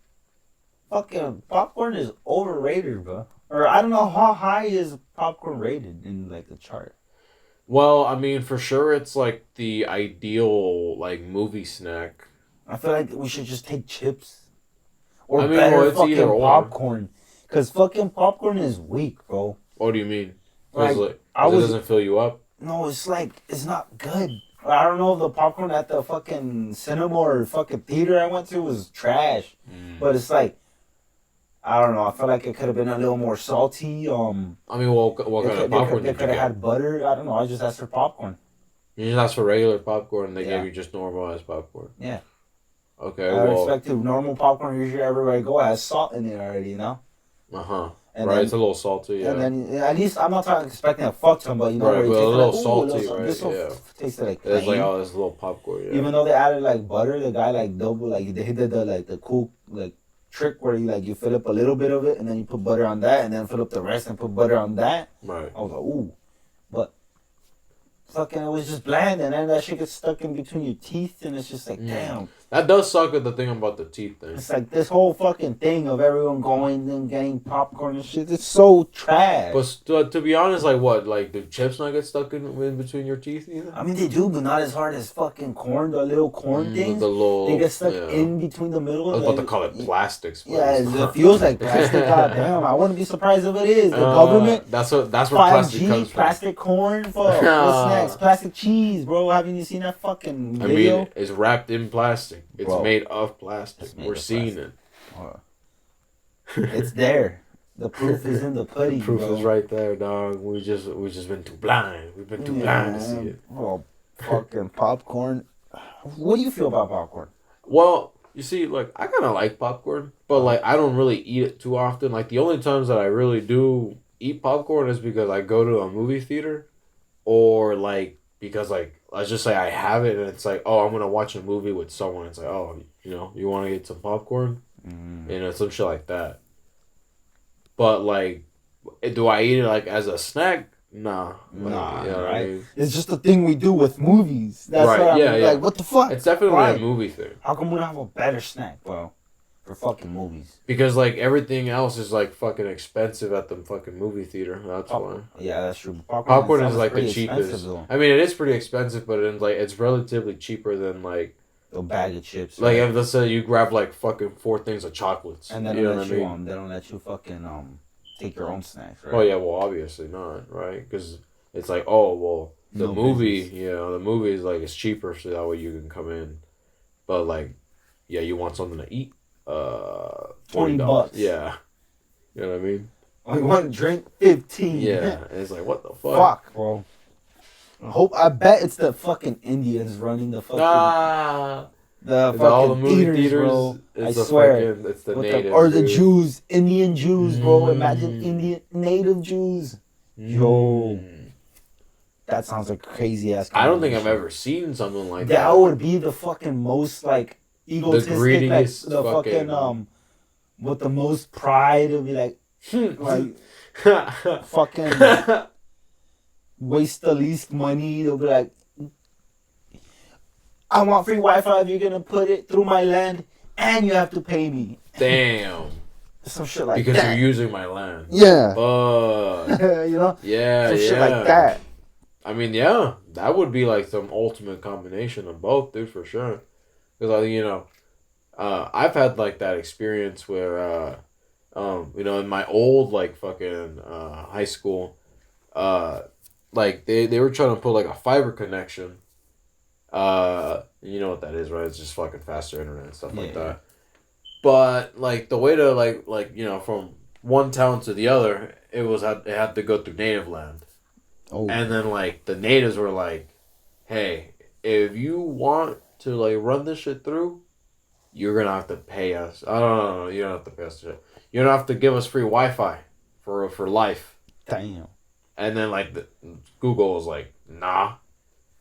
fucking popcorn is overrated, bro. Or I don't know how high is popcorn rated in like the chart. Well, I mean, for sure, it's like the ideal like movie snack. I feel like we should just take chips or better fucking popcorn, because fucking popcorn is weak, bro. What do you mean? Like, it doesn't fill you up. No, it's like, it's not good. I don't know if the popcorn at the fucking cinema or fucking theater I went to was trash. But it's like, I don't know. I feel like it could have been a little more salty. I mean, what kind of popcorn they could have had butter. I don't know. I just asked for popcorn. You just asked for regular popcorn and they gave you just normalized popcorn? Yeah. Okay, I expected normal popcorn. Usually everywhere I go has salt in it already, you know? Uh-huh. And right, it's a little salty, yeah. And then, at least, I'm not expecting a fuck ton, but where you taste a little salty, right? This tasted like plain. It's like, this little popcorn, yeah. Even though they added, like, butter, the guy, like, they did the cool, like, trick where you fill up a little bit of it, and then you put butter on that, and then fill up the rest and put butter on that. Right. I was like, ooh. But, fucking, it was just bland, and then that shit gets stuck in between your teeth, and it's just like, damn. That does suck with the thing about the teeth thing. It's like this whole fucking thing of everyone going and getting popcorn and shit. It's so trash. But to be honest, do chips not get stuck in between your teeth either? I mean, they do, but not as hard as fucking corn. The little corn things. They get stuck in between the middle. I was about to call it plastics. Yeah, it feels like plastic. God damn, I wouldn't be surprised if it is. The government. That's where plastic comes from. Plastic corn for what snacks? Plastic cheese, bro. Haven't you seen that fucking video? I mean, it's wrapped in plastic. It's made of plastic. We're seeing it. It's there. The proof is in the pudding. The proof is right there, dog. We just been too blind. We've been too blind to see it. Oh, fucking popcorn. What do you feel about popcorn? Well, you see, I kind of like popcorn, but I don't really eat it too often. The only times that I really do eat popcorn is because I go to a movie theater, or because let's just say I have it and it's I'm gonna watch a movie with someone. It's you want to get some popcorn, some shit like that. But do I eat it as a snack? Nah, right? I mean? It's just a thing we do with movies. That's right. Yeah. What the fuck? It's definitely a movie thing. How come we don't have a better snack, bro? For fucking movies. Because everything else is fucking expensive at the fucking movie theater. That's why. Yeah, that's true. Popcorn is the cheapest. I mean, it is pretty expensive, but it's relatively cheaper than a bag of chips. If let's say you grab fucking 4 things of chocolates, and then they don't let you fucking take your own snacks, right? Oh yeah, well obviously not, right? Because it's the movie, the movie is it's cheaper, so that way you can come in, but you want something to eat. $20. Yeah. You know what I mean? I want to drink 15. Yeah. And it's what the fuck? Fuck, bro. I bet it's the fucking Indians running the fucking all the movie theaters, bro. I swear. It's the natives. Or the Jews, Indian Jews, bro. Imagine Indian native Jews. Yo. That sounds like crazy ass. I don't think I've ever seen something like that. That would be the fucking most egotistic, the greediest, the fucking with the most pride. It'll be fucking waste the least money. They'll be I want free Wi-Fi if you're gonna put it through my land, and you have to pay me. Damn. Some shit like because that. Because you're using my land. Yeah. You know. Yeah. Some shit like that. I mean, yeah, that would be some ultimate combination of both, dude, for sure. Because I've had that experience where in my old fucking high school, they were trying to put a fiber connection You know what that is, right? It's just fucking faster internet and stuff like that. But like the way to like you know from one town to the other, it had to go through native land. Oh. And then like the natives were like, "Hey, if you want to like run this shit through, you're gonna have to pay us. Oh no, you don't have to pay us shit. You don't have to give us free Wi-Fi for life." Damn. And then like Google was like, "Nah."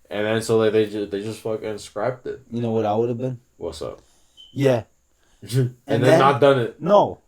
And then so they just fucking scrapped it. You know what I would have been? What's up? Yeah. and then not done it. No.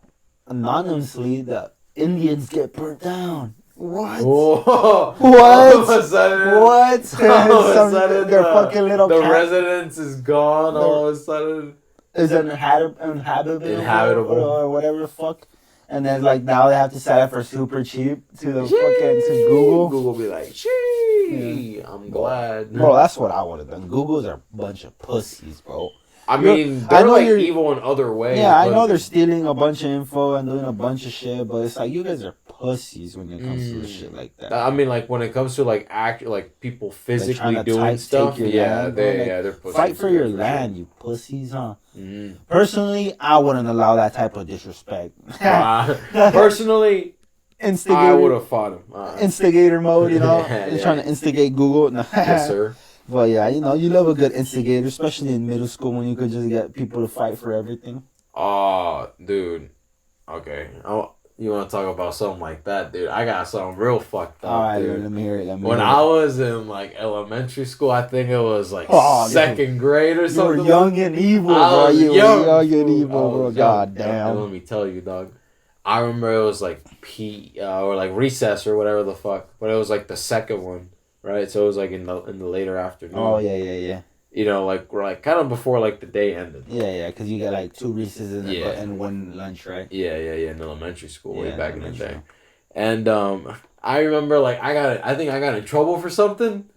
Anonymously, the Indians get burnt down. What? Whoa. What? What? Their fucking little the residence is gone all of a sudden. Is inhabitable or whatever the fuck. And then like now they have to sell it for super cheap to the fucking to Google. Google be like, "Gee, I'm glad." Bro, that's what I would have done. Google's are a bunch of pussies, bro. I mean, they're like evil in other ways. Yeah, I know they're stealing a bunch of info and doing a bunch of shit, but it's like you guys are pussies when it comes to shit like that. I mean, like when it comes to like people physically doing stuff. They're pussies. Fight for your land, you pussies, huh? Mm-hmm. Personally, I wouldn't allow that type of disrespect. Personally, I would have fought him. Instigator mode, you know, trying to instigate Google. Yes, sir. But yeah, you know, you love a good instigator, especially in middle school when you could just get people to fight for everything. Oh, dude. Okay. You want to talk about something like that, dude? I got something real fucked up, all right, dude. Let me hear it. When I was in like elementary school, I think it was like second grade or something. You were young and evil, bro. You were young and evil, bro. God damn. And let me tell you, dog. I remember it was like or like recess or whatever the fuck, but it was like the second one. Right, so it was like in the later afternoon. Oh yeah. You know, like we're like kind of before like the day ended. Yeah, because you got like 2 recesses and 1 lunch, right? Yeah, in elementary school way back in the day. And I remember like I think I got in trouble for something,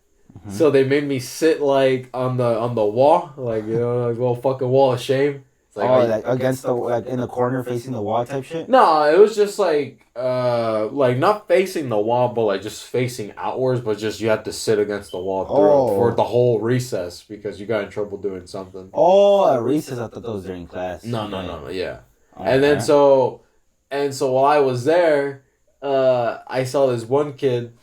so they made me sit like on the wall, like you know, like a little fucking wall of shame. It's like, like against the like in the corner facing the wall type shit. No, it was just like not facing the wall, but like just facing outwards. But just you had to sit against the wall for the whole recess because you got in trouble doing something. Oh, at recess, I thought that was during class. No, yeah. Okay. And then so while I was there, I saw this one kid,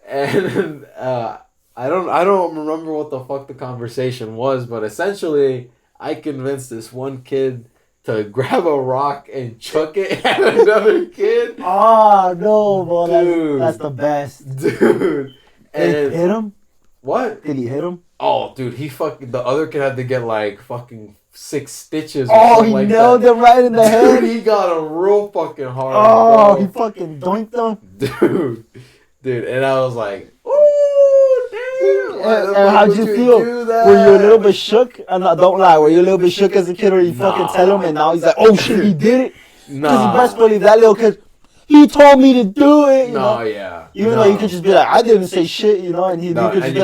and I don't remember what the fuck the conversation was, but essentially I convinced this one kid to grab a rock and chuck it at another kid. Oh, no, bro. Dude. That's the best. Dude. Did he hit him? What? Did he hit him? Oh, dude, the other kid had to get like fucking 6 stitches. Oh, he nailed him right in the head? Dude, he got him real fucking hard. Oh, bro. He fucking doinked him? Dude, and I was like, and how'd you feel? Were you a little bit shook? Don't lie. Were you a little bit shook as a kid, or you fucking tell him, and now he's like, "Oh shit, he did it"? Because you best believe that little kid. He told me to do it. You know? Yeah. Even though you could just be like, I didn't say shit, you know, and you could just be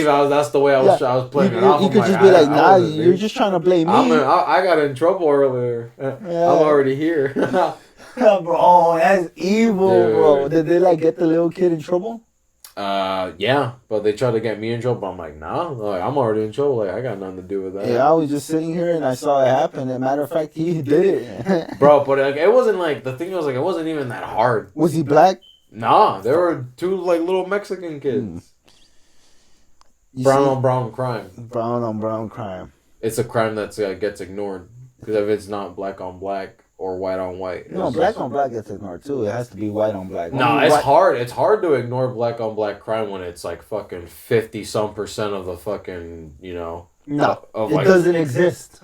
like, that's the way I was playing it off. You could just be like, nah, you're just trying to blame me. I got in trouble earlier. I'm already here. Bro, that's evil, dude. Bro. Did they like get the little kid in trouble? Yeah, but they tried to get me in trouble. I'm like, nah, like, I'm already in trouble. Like, I got nothing to do with that. Yeah, I was just sitting here and I saw it happen. As a matter of fact, he did it. Bro, but like, it wasn't like, the thing was like, it wasn't even that hard. Was he black? Nah, there were 2 like little Mexican kids. Brown on brown crime. Brown on brown crime. It's a crime that gets ignored because if it's not black on black or white on white. No, black on black gets ignored too. It has to be white on black. No, it's hard. It's hard to ignore black on black crime when it's like fucking 50-some% of the fucking, you know. No, it doesn't exist.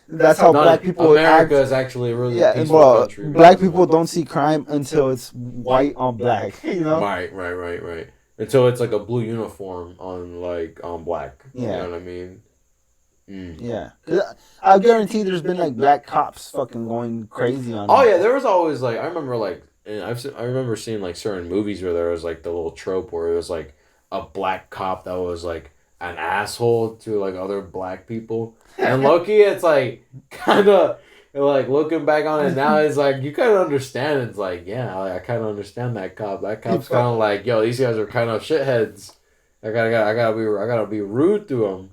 That's how black people America is actually a really peaceful country. Black people don't see crime until it's white on black. You know. Right. Until it's like a blue uniform on black. Yeah. You know what I mean? Yeah, I guarantee there's been like black cops fucking going crazy on. Oh yeah, there was always like I remember like I remember seeing like certain movies where there was like the little trope where it was like a black cop that was like an asshole to like other black people, and Loki, it's like kind of like looking back on it now, it's like you kind of understand. It's like I kind of understand that cop. That cop's kind of like, yo, these guys are kind of shitheads. I gotta be rude to them.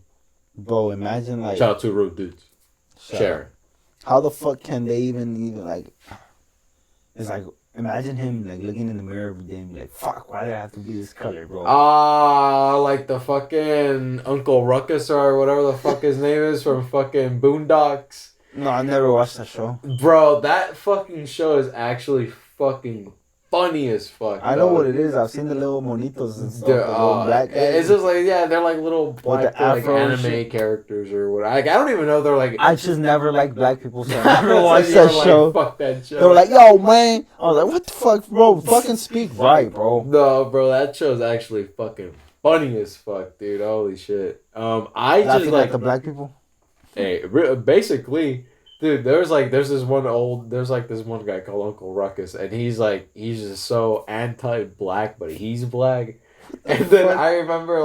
Bro, imagine like. Shout out to Rude Dudes. Sharon. How the fuck can they even like? It's like imagine him like looking in the mirror every day and be like, "Fuck, why did I have to be this color, bro?" Like the fucking Uncle Ruckus or whatever the fuck his name is from fucking Boondocks. No, I never watched that show. Bro, that fucking show is actually fucking funny as fuck. I know what it is. I've seen the little monitos and stuff. The little black guys. It's just like, yeah, they're like little black like anime characters or what. I don't even know. They're like. I just never liked black people, so I never watched that show. Like, fuck that show. They were like, "Yo, man." I was like, "What the fuck, bro? Fucking speak right, bro." No, bro, that show's actually fucking funny as fuck, dude. Holy shit. I just like the black people. Hey, basically. Dude, there's this one guy called Uncle Ruckus, and he's just so anti-black, but he's black. And then I remember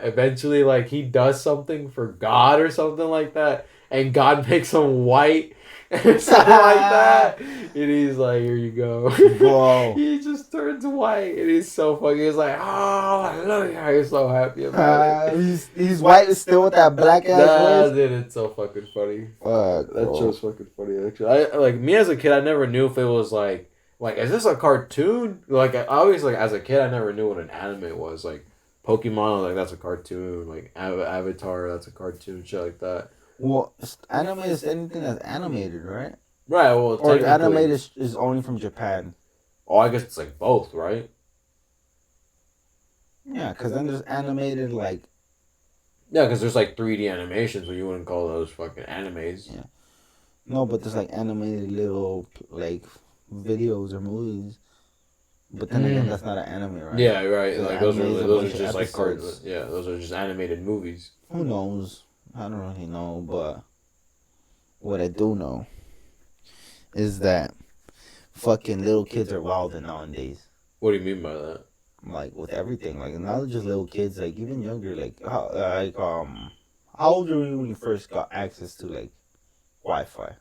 eventually he does something for God or something like that, and God makes him white and something like that. And he's like, "Here you go." Whoa. He just turns white, and he's so funny. He's like, "Oh, I love you." He's so happy about it. He's white and still with that black ass voice. Dude, it's so fucking funny. Fuck, that show's fucking funny. Actually, me as a kid, I never knew if it was like, is this a cartoon? Like, I always as a kid, I never knew what an anime was. Like, Pokemon, that's a cartoon. Like, Avatar, that's a cartoon. Shit like that. Well, anime is anything that's animated, right? Right. Well, or animated is only from Japan. Oh, I guess it's like both, right? Yeah, because then there's animated Yeah, because there's 3D animations, but you wouldn't call those fucking animes. Yeah. No, but there's animated little videos or movies. But then again, that's not an anime, right? Yeah, right. Those are just cards. Yeah, those are just animated movies. Who knows? I don't really know, but what I do know is that fucking little kids are wilder nowadays. What do you mean by that? With everything, not just little kids, even younger. How old were you when you first got access to Wi-Fi?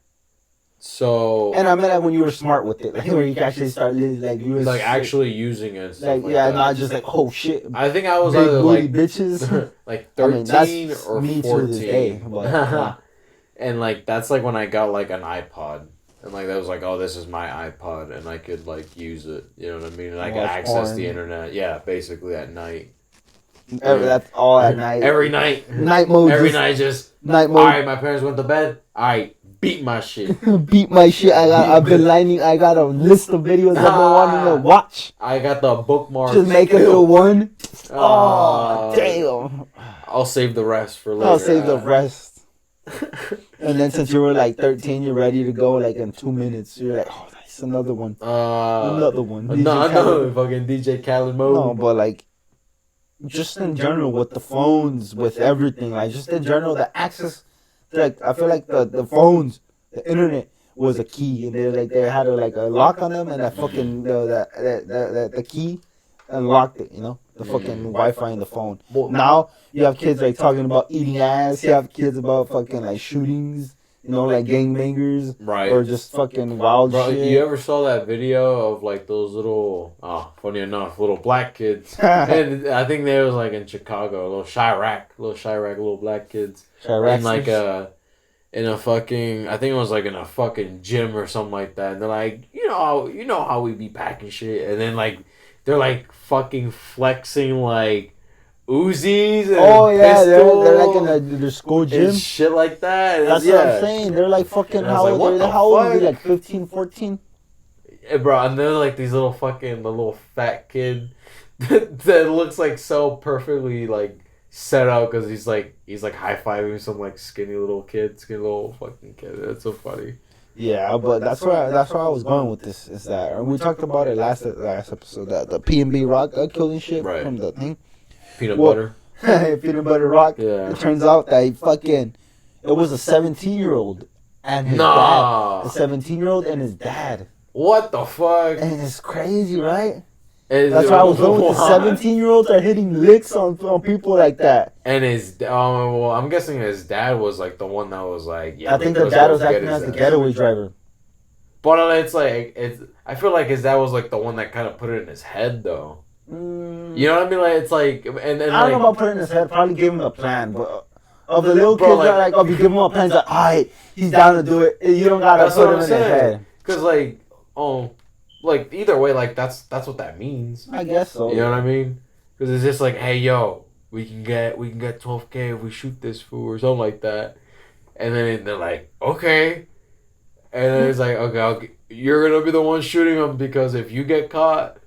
So. And I meant when you were smart with it, where you can actually start actually using it. Not just oh shit. I think I was big either booty bitches. 13 or me 14. To this day, but, and that's when I got an iPod. And that was oh, this is my iPod, and I could use it. You know what I mean? And I could access the internet. Yeah, basically at night. That's all at night. Every night. Night mode. Every night, just night mode. All right, my parents went to bed. All right, beat my shit. Beat my shit. I've been lining. I got a list of videos I've been wanting to watch. I got the bookmark. Just make a little one. Oh, damn. I'll save the rest for later. I'll save the rest. And then since you were 13, you're ready to go in 2 minutes. You're oh, nice, another one. Another one. No, fucking DJ Khaled mode. No, but just in general with the phones, with everything, just in general, the access. I feel the phones, the internet was a key, and they had a lock on them, and that fucking the key unlocked it. The fucking Wi-Fi in the phone. Now you have kids talking about eating ass. You have kids about fucking shootings. Gangbangers. Right. Or just fucking wild shit. You ever saw that video of those little, funny enough, little black kids? And I think they was in Chicago, little Chirac, little black kids. Chirac. And in a fucking, I think it was in a fucking gym or something like that. And they're you know how we be packing shit. And then they're fucking flexing Uzis and pistols. They're in their school gym. And shit like that. That's what I'm saying. They're fucking how old are they? 15, 14? Yeah, bro, and they're these little the little fat kid that looks so perfectly set up because he's high-fiving some skinny little fucking kid. That's so funny. Yeah, but that's where I was going with this. Is that we talked about it last episode, that the P&B Rock killing shit from the thing. Peanut butter. Peanut butter rock. Yeah. It turns out that it was a 17-year-old and his dad. A 17-year-old and his dad. What the fuck? And it's crazy, right? That's why I was going with the 17-year-olds are hitting licks on people like that. And I'm guessing his dad was the one that was yeah. I think the dad was acting as the getaway driver. But I feel his dad was the one that kind of put it in his head though. You know what I mean? It's and I don't know about putting it in his head. Probably gave him a plan, but of the little kids that like, if you give him a pen, like, alright, he's down to do it. You don't gotta put him in the head. Cause like either way, like that's what that means. I guess so. You know what I mean? Cause it's just like, hey, yo, we can get 12K if we shoot this fool or something like that. And then they're like, okay. And then it's like, okay, you're gonna be the one shooting him because if you get caught,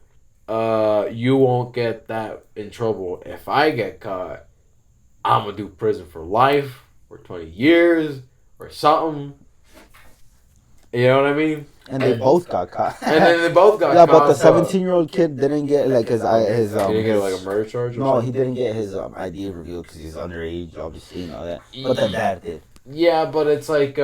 you won't get that in trouble. If I get caught, I'm gonna do prison for life or 20 years or something. You know what I mean? And they both got caught. And then they both got caught. Yeah, but the 17-year-old kid didn't get like his he didn't get like a murder charge. No, he didn't get his ID revealed because he's underage, obviously, and all that. But the dad did. Yeah, but it's like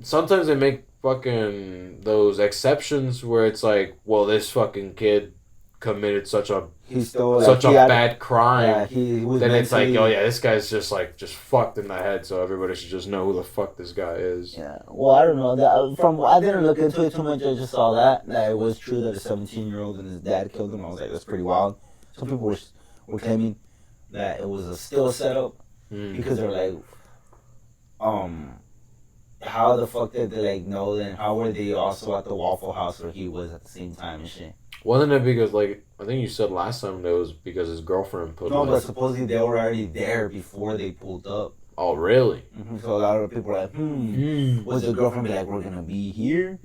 sometimes they make fucking those exceptions where it's like, well, this fucking kid committed such a bad crime. He was then it's like, oh yeah, this guy's just fucked in the head, so everybody should just know who the fuck this guy is. Yeah. Well, I don't know. I didn't look into it too much. I just saw that it was true that a 17-year-old and his dad killed him. I was like, that's pretty wild. Some people were claiming that it was still a setup because they're like, how the fuck did they like know? Then how were they also at the Waffle House where he was at the same time and shit? Wasn't it because like I think you said last time that it was because his girlfriend put? No, but supposedly they were already there before they pulled up. Oh really? Mm-hmm. So a lot of people are like, was the girlfriend be like, we're gonna be here,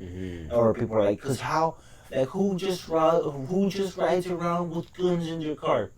or people are like, cause how, like who just rides around with guns in your car?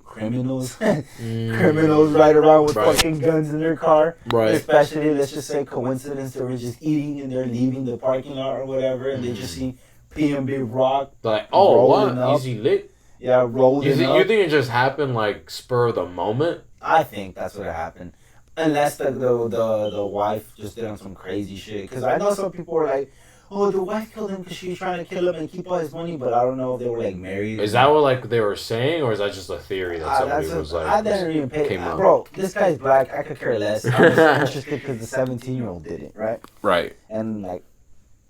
Criminals. Criminals ride around with fucking guns in their car. Right. Especially, let's just say, coincidence, they were just eating and they're leaving the parking lot or whatever, and they just see PNB Rock. Like, oh, what? Up. Easy lit? Yeah, rolling up. You think it just happened, like, spur of the moment? I think that's what happened. Unless the wife just did on some crazy shit. Because I know some people were like, oh, the wife killed him because she was trying to kill him and keep all his money, but I don't know if they were like married. Is that what like they were saying, or is that just a theory that somebody was like? I didn't even pay. Bro, this guy's black. I could care less. I'm just interested because the 17-year-old did it, right? Right. And like,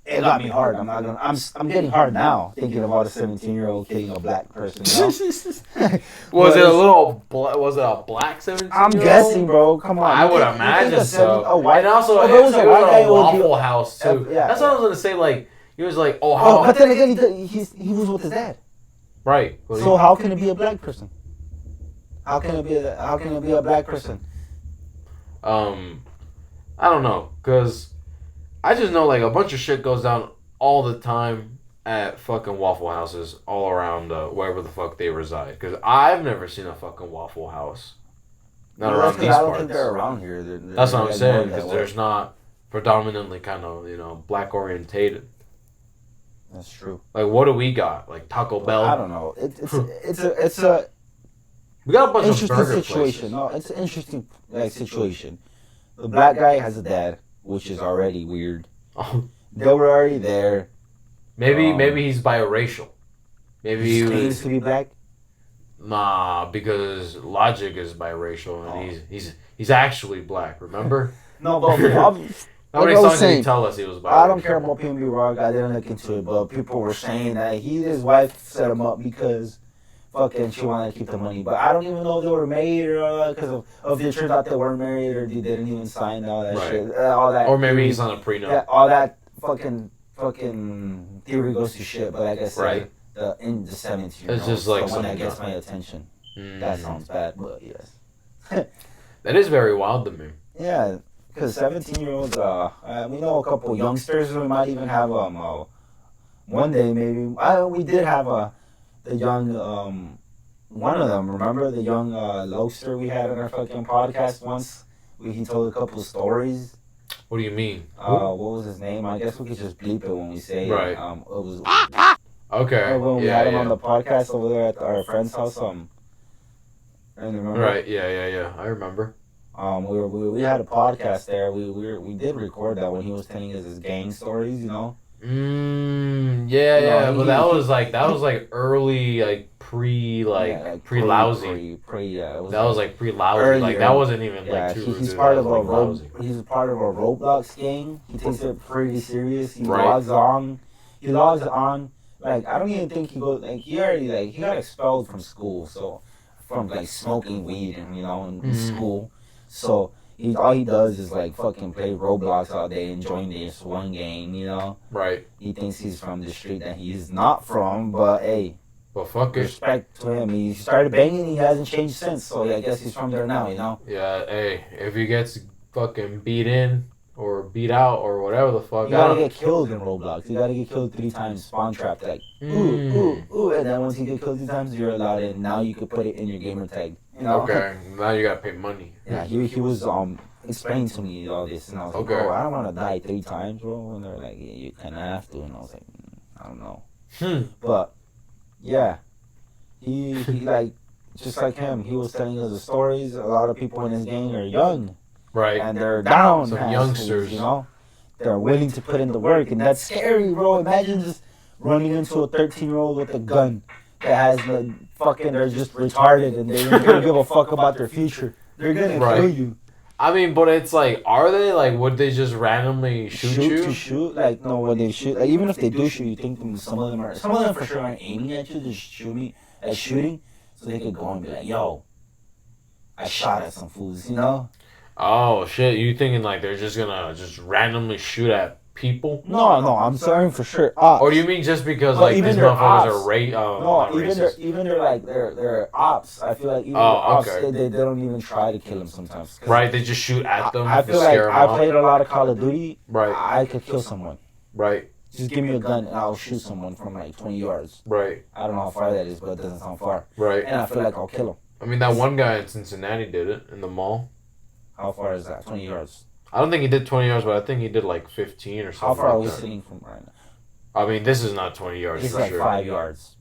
it got me hard. I'm getting hard now thinking about a 17-year-old killing a black person. You know? Was it a black 17-year-old? I'm guessing, bro. Come on. I would imagine so. And also, it was a Waffle House too. Yeah, that's what I was gonna say. Like, he was like, oh, how? But then again, he was with his dad. Right. So how can it be a black person? How can it be a black person? I don't know, cause I just know like a bunch of shit goes down all the time at fucking Waffle Houses all around wherever the fuck they reside. Cause I've never seen a fucking Waffle House. Not around these parts. I don't think they're around here. That's what I'm saying. Because there's not predominantly kind of black orientated. That's true. Like what do we got? Like Taco Bell. I don't know. It's a. We got a bunch of burger situation. No, it's an interesting situation. The black guy has a dad, which is already weird. They were already there. Maybe he's biracial. Maybe he claims to be black. Nah, because Logic is biracial and he's actually black. Remember? No, but how many songs did he tell us he was biracial? I don't care about PNB Rock. I didn't look into it, but people were saying that his wife set him up because fucking she wanted to keep the money. But I don't even know if they were married or because of it turns out they weren't married or they didn't even sign all that shit. All that. Or maybe he's on a prenup. Yeah, all that fucking theory goes to shit. But like I said, the 17-year-old it's just like the one that gets my attention. That sounds bad, but yes. That is very wild to me. Yeah, because 17-year-olds, we know a couple youngsters. We might even have one day maybe. We did have the young one of them. Remember the young Loaster we had on our fucking podcast once? He told a couple stories. What do you mean? What was his name? I guess we could just bleep it when we say right. It. It was okay. When we had him on the podcast over there at our friend's house. Remember? Right. Yeah. I remember. We had a podcast there. We did record that when he was telling us his gang stories. You know. Yeah. But that was like early, like pre lousy. That was like pre lousy. Like that wasn't even like too. He's part of a Roblox gang. He takes it pretty serious. He logs on. Like I don't even think he goes. Like he got expelled from school. So from like smoking weed and in school. So all he does is like fucking play Roblox all day, enjoying this one game, you know. Right. He thinks he's from the street that he's not from, but hey, But fuck it. respect to him. He started banging, he hasn't changed since. So I guess he's from there now, you know. Yeah. Hey, if he gets fucking beat in or beat out or whatever the fuck, You gotta get killed in Roblox. You gotta get killed 3 times, spawn trapped, like ooh, and then once you get killed 3 times, you're allowed in. Now you could put it in your gamer tag. You know? Okay. Now you gotta pay money. Yeah, he was explaining to me all this, and I was like, Okay. bro, I don't want to die 3 times, bro. And they're like, yeah, you kind of have to, and I was like, I don't know. But yeah, he like just like him. He was telling us the stories. A lot of people in his gang are young, Right. and they're down. Some assholes, youngsters, you know. They're willing to put in the work, and that's scary, bro. Imagine just running into a 13-year-old with a gun that has the fucking. They're just retarded, and they don't give a fuck about their future. They're gonna kill you. I mean, but it's like, are they like? Would they just randomly shoot you? To shoot? Like no, when they shoot, like even if they do shoot, you think some of them for sure aren't aiming at you, just shooting, so they could go and be like, yo, I shot at some fools, you know. Oh shit! You thinking like they're just gonna just randomly shoot at people? No, I'm saying for sure. Ops. Or do you mean just because Well, like even these their motherfuckers ops. are No, racist? even they're ops. I feel like even Oh, their ops, okay. they don't even try to kill them sometimes. Right, they just shoot at them. I to feel like scare them I off. played a lot of Call of Duty. Right, I could kill someone. right, Just give me a gun and I'll shoot someone from like 20 yards. right, I don't know how far that is, but it doesn't sound far. right. And I feel like I'll kill him. I mean, that one guy in Cincinnati did it in the mall. How far is that? 20 yards. I don't think he did 20 yards, but I think he did like 15 or something. How far are like we that. sitting from right now? I mean, this is not 20 yards It's for like sure. 5 yards.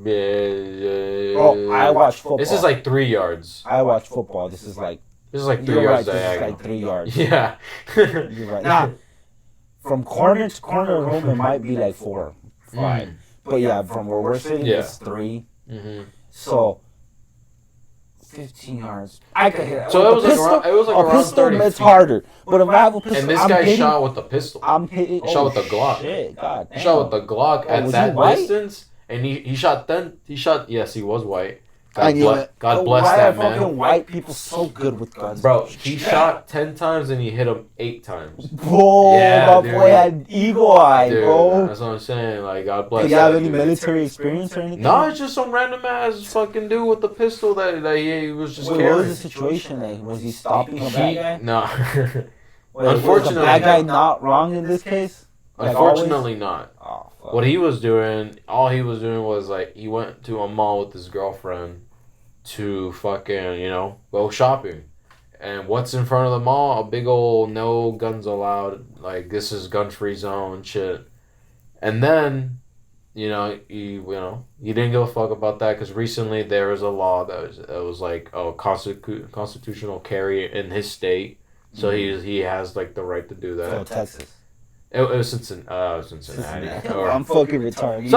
Oh, I watch football. This is like 3 yards. I watch football. This is like... This is like 3 You're yards right, this is diagonal. like 3 yards. Yeah. You're right. Nah, from corner to corner of home, it might be like 4, 5. But yeah, from where we're sitting, Yeah. it's 3. Mm-hmm. So 15 yards. I could hit it. So it was like around, a pistol, 30 it's feet. harder. But if I have a pistol, And this I'm guy hitting, shot with the pistol. I'm hitting. He shot with the Glock. Shit, God damn. He shot with the Glock at was that he white? distance, and he shot. Yes, he was white. I God, knew it. God But bless why that are fucking man. white people so good with guns? Bro, he shot 10 times and he hit him 8 times. Bro, Yeah, my dude. boy had eagle eye, Dude, bro. that's what I'm saying. Like, God bless Did you have that any dude. military experience or anything? No, it's just some random ass fucking dude with the pistol that he was just Wait, what carrying. was the situation like? Was he stopping a bad guy? No. Wait, Unfortunately- was the bad guy not wrong in this case? Like Unfortunately not. Oh, fuck. What he was doing, all he was doing was like he went to a mall with his girlfriend to fucking, go shopping. And what's in front of the mall? A big old no guns allowed, like this is gun free zone shit. And then, he didn't give a fuck about that because recently there was a law that was like constitutional carry in his state. So he has like the right to do that. Oh, Texas. It was Cincinnati. Or I'm fucking retarded.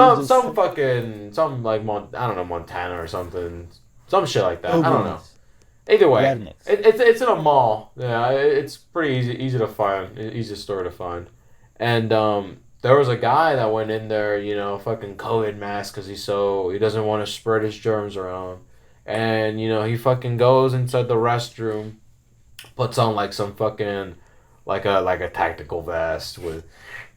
some like I don't know, Montana or something, some shit like that. I don't know. Either way, Rednecks. it's in a mall. Yeah, it's pretty easy to find, easy store to find, and there was a guy that went in there, fucking COVID mask because he doesn't want to spread his germs around, and he fucking goes inside the restroom, puts on like some fucking like a tactical vest with.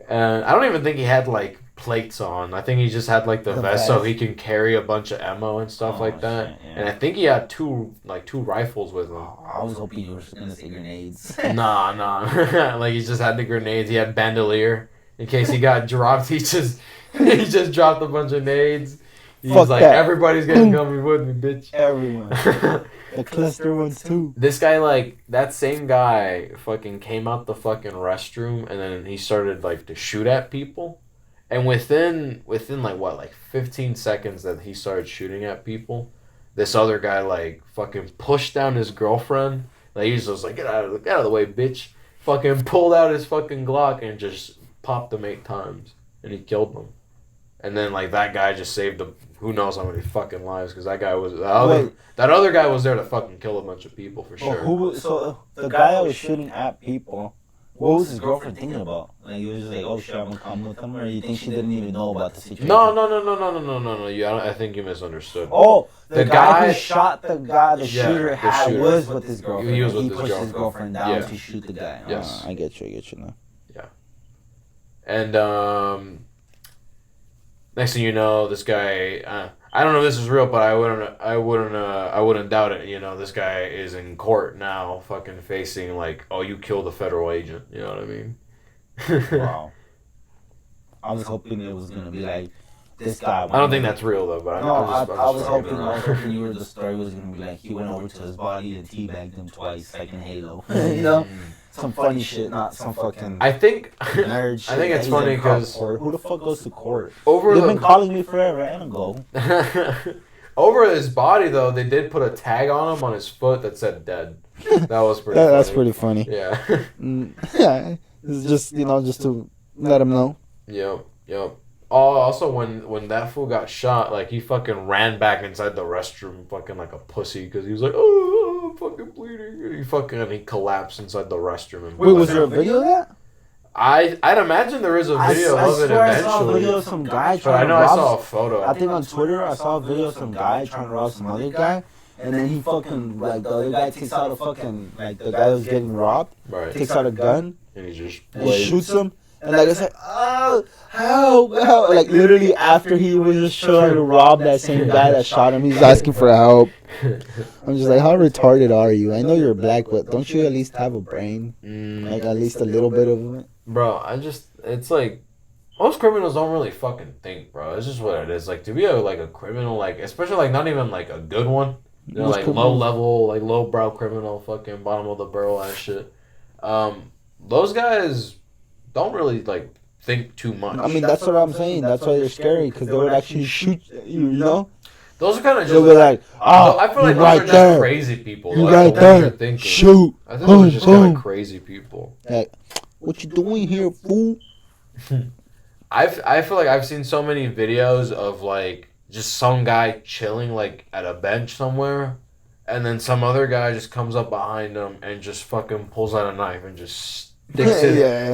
And I don't even think he had like plates on. I think he just had like the vest so he can carry a bunch of ammo and stuff like that. Shit, yeah. And I think he had two rifles with him. I was hoping you were gonna say grenades. Nah. Like he just had the grenades. He had bandolier in case he got dropped. He just dropped a bunch of nades. He's Fuck like, that. everybody's gonna come with me, bitch. Everyone. The cluster ones too. This guy, like, that same guy fucking came out the fucking restroom and then he started, like, to shoot at people. And within like, what, like 15 seconds that he started shooting at people, this other guy, like, fucking pushed down his girlfriend. Like, he's just like, get out of the way, bitch. Fucking pulled out his fucking Glock and just popped him 8 times. And he killed them. And then, like, that guy just saved him. Who knows how many fucking lives? Because that guy was that other guy was there to fucking kill a bunch of people for sure. So the guy that was shooting at people, What was his girlfriend thinking about? Like, he was just like, oh shit, I'm gonna come with him, or you think she didn't even know about the situation? No. I think you misunderstood. Oh, the guy who shot the guy, the shooter, was with his girlfriend. He was with he his pushed girlfriend. his girlfriend down to shoot the guy. Yes. I get you now. Yeah. And next thing you know, this guy. I don't know if this is real, but I wouldn't doubt it. You know, this guy is in court now, fucking facing like, oh, you killed a federal agent. You know what I mean? Wow. I was hoping it was gonna be like this guy. I don't think that's real though, but I was hoping you were the story was gonna be like he went over to his body and teabagged him twice, like in Halo. You know, some funny shit, not some fucking. I think nerd shit. I think it's funny because who the fuck goes to court? They've been calling me forever. I don't go. Over his body though, they did put a tag on him on his foot that said "dead." That was pretty. That's pretty funny. Yeah. Yeah, it's just just to let him know. Yep. Oh, also when that fool got shot, like he fucking ran back inside the restroom, fucking like a pussy, because he was like, "Oh, I'm fucking bleeding." And he collapsed inside the restroom. And wait, was there a video of that? I'd imagine there is a video of it eventually. I saw a video of some guy trying to rob. I saw a photo. I think on Twitter I saw a video of some guy trying to rob some other guy, and then he fucking like the other guy takes out a fucking like the guy who's getting robbed, takes out a gun, and he shoots him. And like I said, oh, help. Like literally after he was just trying to rob that same guy that shot him, he's asking for help. I'm just like, how retarded are you? I know you're black, but don't you at least have a brain? Like at least a little bit of it? Bro, it's like, most criminals don't really fucking think, bro. It's just what it is. Like, to be a criminal, like, especially like not even like a good one, like low level, like low brow criminal, fucking bottom of the barrel ass shit. Those guys don't really like think too much. I mean, that's what I'm saying. That's why they're scary, because they would actually shoot you. You know. Those are kind of just. They'll be like, I feel like those are just crazy people. You right there. Shoot. I think those are just kind of crazy people. Like, what you doing here, fool? I feel like I've seen so many videos of like just some guy chilling like at a bench somewhere, and then some other guy just comes up behind him and just fucking pulls out a knife and just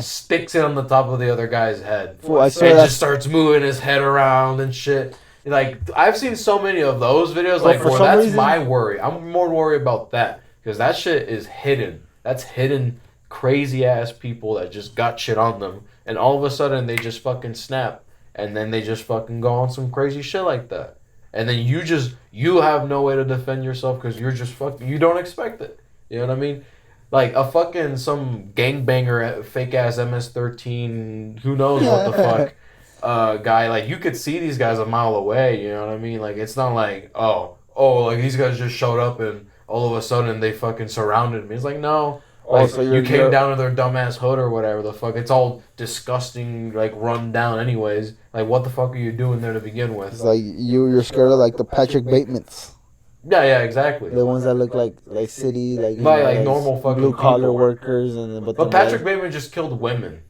sticks it on the top of the other guy's head. Fool, and just starts moving his head around and shit. Like, I've seen so many of those videos. Like, that's reason, my worry. I'm more worried about that, because that shit is hidden. That's hidden crazy ass people that just got shit on them, and all of a sudden they just fucking snap, and then they just fucking go on some crazy shit like that, and then you have no way to defend yourself because you're just you don't expect it. You know what I mean? Like a fucking some gangbanger, fake ass MS-13, who knows what the fuck, guy. Like, you could see these guys a mile away. You know what I mean? Like, it's not like like these guys just showed up and all of a sudden they fucking surrounded me. It's like, no. Like, so you came down to their dumbass hood or whatever the fuck. It's all disgusting, like, run down anyways. Like, what the fuck are you doing there to begin with? It's like you're scared of like the Patrick Batemans. Yeah, exactly. The ones that look like city, like normal fucking blue collar people. Workers, but Patrick Bateman just killed women.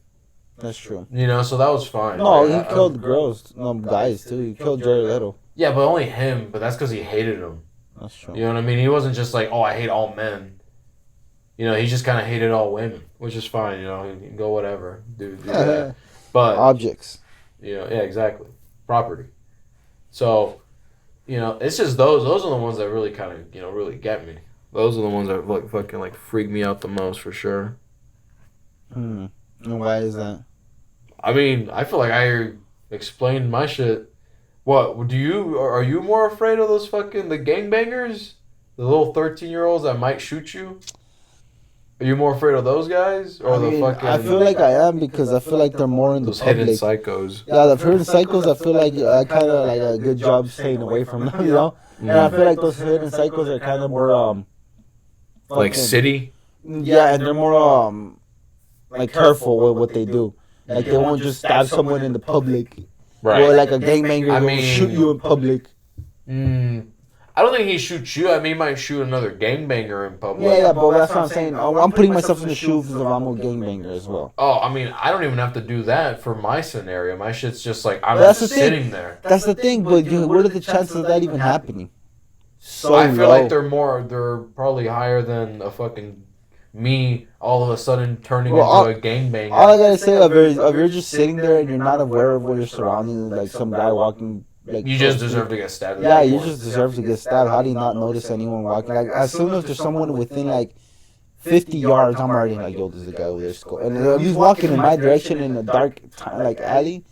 That's true. You know, so that was fine. No, he killed girls, guys too. He killed Jared Leto. Yeah, but only him. But that's because he hated him. That's true. You know what I mean? He wasn't just like, I hate all men. You know, he just kind of hated all women, which is fine. You know, he can go whatever, do that. But objects. You know, yeah, exactly. Property. So, you know, it's just those are the ones that really kind of, you know, really get me. Those are the ones that like fucking like freak me out the most for sure. And why is that? I mean, I feel like I explained my shit. What are you more afraid of those fucking the gangbangers? The little 13-year-olds that might shoot you? Are you more afraid of those guys or the fucking? I feel like I am, because I feel like they're more in the public. Hidden psychos. Yeah, the hidden psychos. I feel like I kind of like a good job staying away from them, you know. And I feel like those hidden psychos are kind of more like city. Yeah, and they're more like careful with what they do. Like, they won't just stab someone in the public, right? Or like a gangbanger will shoot you in public. I don't think he shoots you. I mean, he might shoot another gangbanger in public. Yeah, but that's what I'm saying. I'm putting myself in the shoes of I'm a gangbanger as well. Oh, I mean, I don't even have to do that for my scenario. My shit's just like, I'm just sitting there. That's the thing, but what are the chances of that even happening? So I feel like they're probably higher than a fucking me all of a sudden turning Well, into a gangbanger. All I gotta say, if you're just sitting there and you're not aware of what you're surrounding, like some guy walking, like You just deserve to get stabbed. Yeah, you just deserve to get stabbed. How do you not notice anyone walking? Like as soon as there's someone within like 50 yards, I'm already like, yo, there's a guy over there. And he's walking in my direction in a dark, like alley.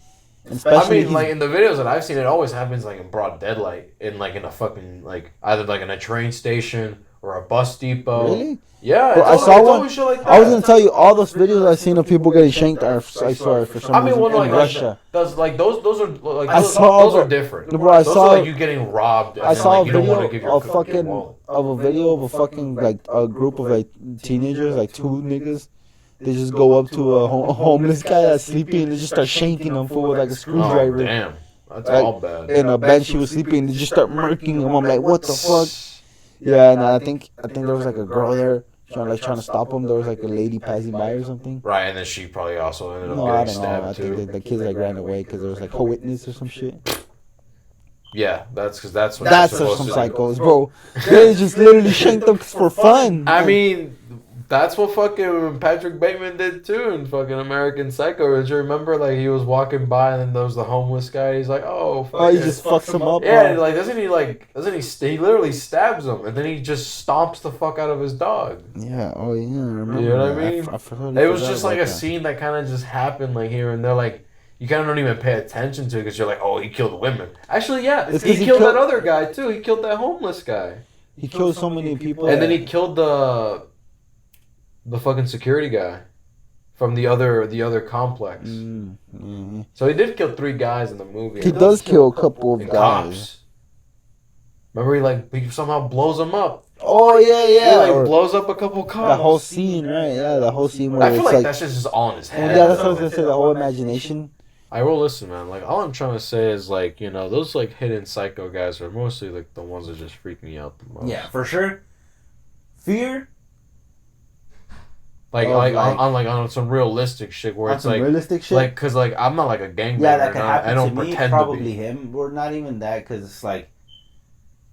And I especially, mean, like in the videos that I've seen, it always happens like in broad daylight, in like in a fucking like either like in a train station or a bus depot. Really? Yeah, Bro, it's always shit like that. I was gonna tell you all those videos I've seen of people getting shanked are, I swear, for some reason in Russia. Those are like I those, saw- those are different. Bro, I those saw- are like you getting robbed. I and saw like, a you don't want to video give your of a video of a fucking like a group of like teenagers, like two niggas. They just go up to a homeless guy that's sleeping and they just start shanking him full with like a Oh screwdriver. damn, that's Like, all bad. In a bench, he was sleeping. And they just start murking him. I'm like, what the fuck? Yeah, and I think there was like a girl there trying to stop him. There was like a lady passing by or something. Right, and then she probably also ended up No, I getting don't know. I stabbed too. think the kids like ran away because there was like co-witness or some shit. Yeah, that's because that's what That's you're some supposed to do. psychos, bro. They just literally shanked them for fun. I mean, that's what fucking Patrick Bateman did too in fucking American Psycho. Did you remember, like, he was walking by and then there was the homeless guy. He's like, oh, fuck Oh, he it. just fucks him up. Yeah, like, he literally stabs him and then he just stomps the fuck out of his dog. Yeah, oh yeah, I remember. You know what I mean? forgot It was just about like a that. scene that kind of just happened, like, here and there, like, you kind of don't even pay attention to it because you're like, oh, he killed women. Actually, yeah, It's he 'cause he killed that killed- other guy too. He killed that homeless guy. He killed so many people. And then he killed the fucking security guy from the other complex. Mm-hmm. So he did kill 3 guys in the movie. He does kill a couple of And guys. cops. Remember, he somehow blows them up. Oh yeah, He yeah. Or blows up a couple cops. the whole scene, right? Yeah, the whole scene where I it's feel like that shit's just all in his head. yeah, that's what I was gonna say. The whole imagination. I will listen, man. Like, all I'm trying to say is, like, you know, those, like, hidden psycho guys are mostly, like, the ones that just freak me out the most. Yeah, for sure. Fear. Like, Oh, on some realistic shit where On it's, some like, realistic shit. like, cause, like, I'm not, like, a gangbanger. Yeah, that could and happen I don't to me. pretend Probably to be. him, or not even that, because it's like,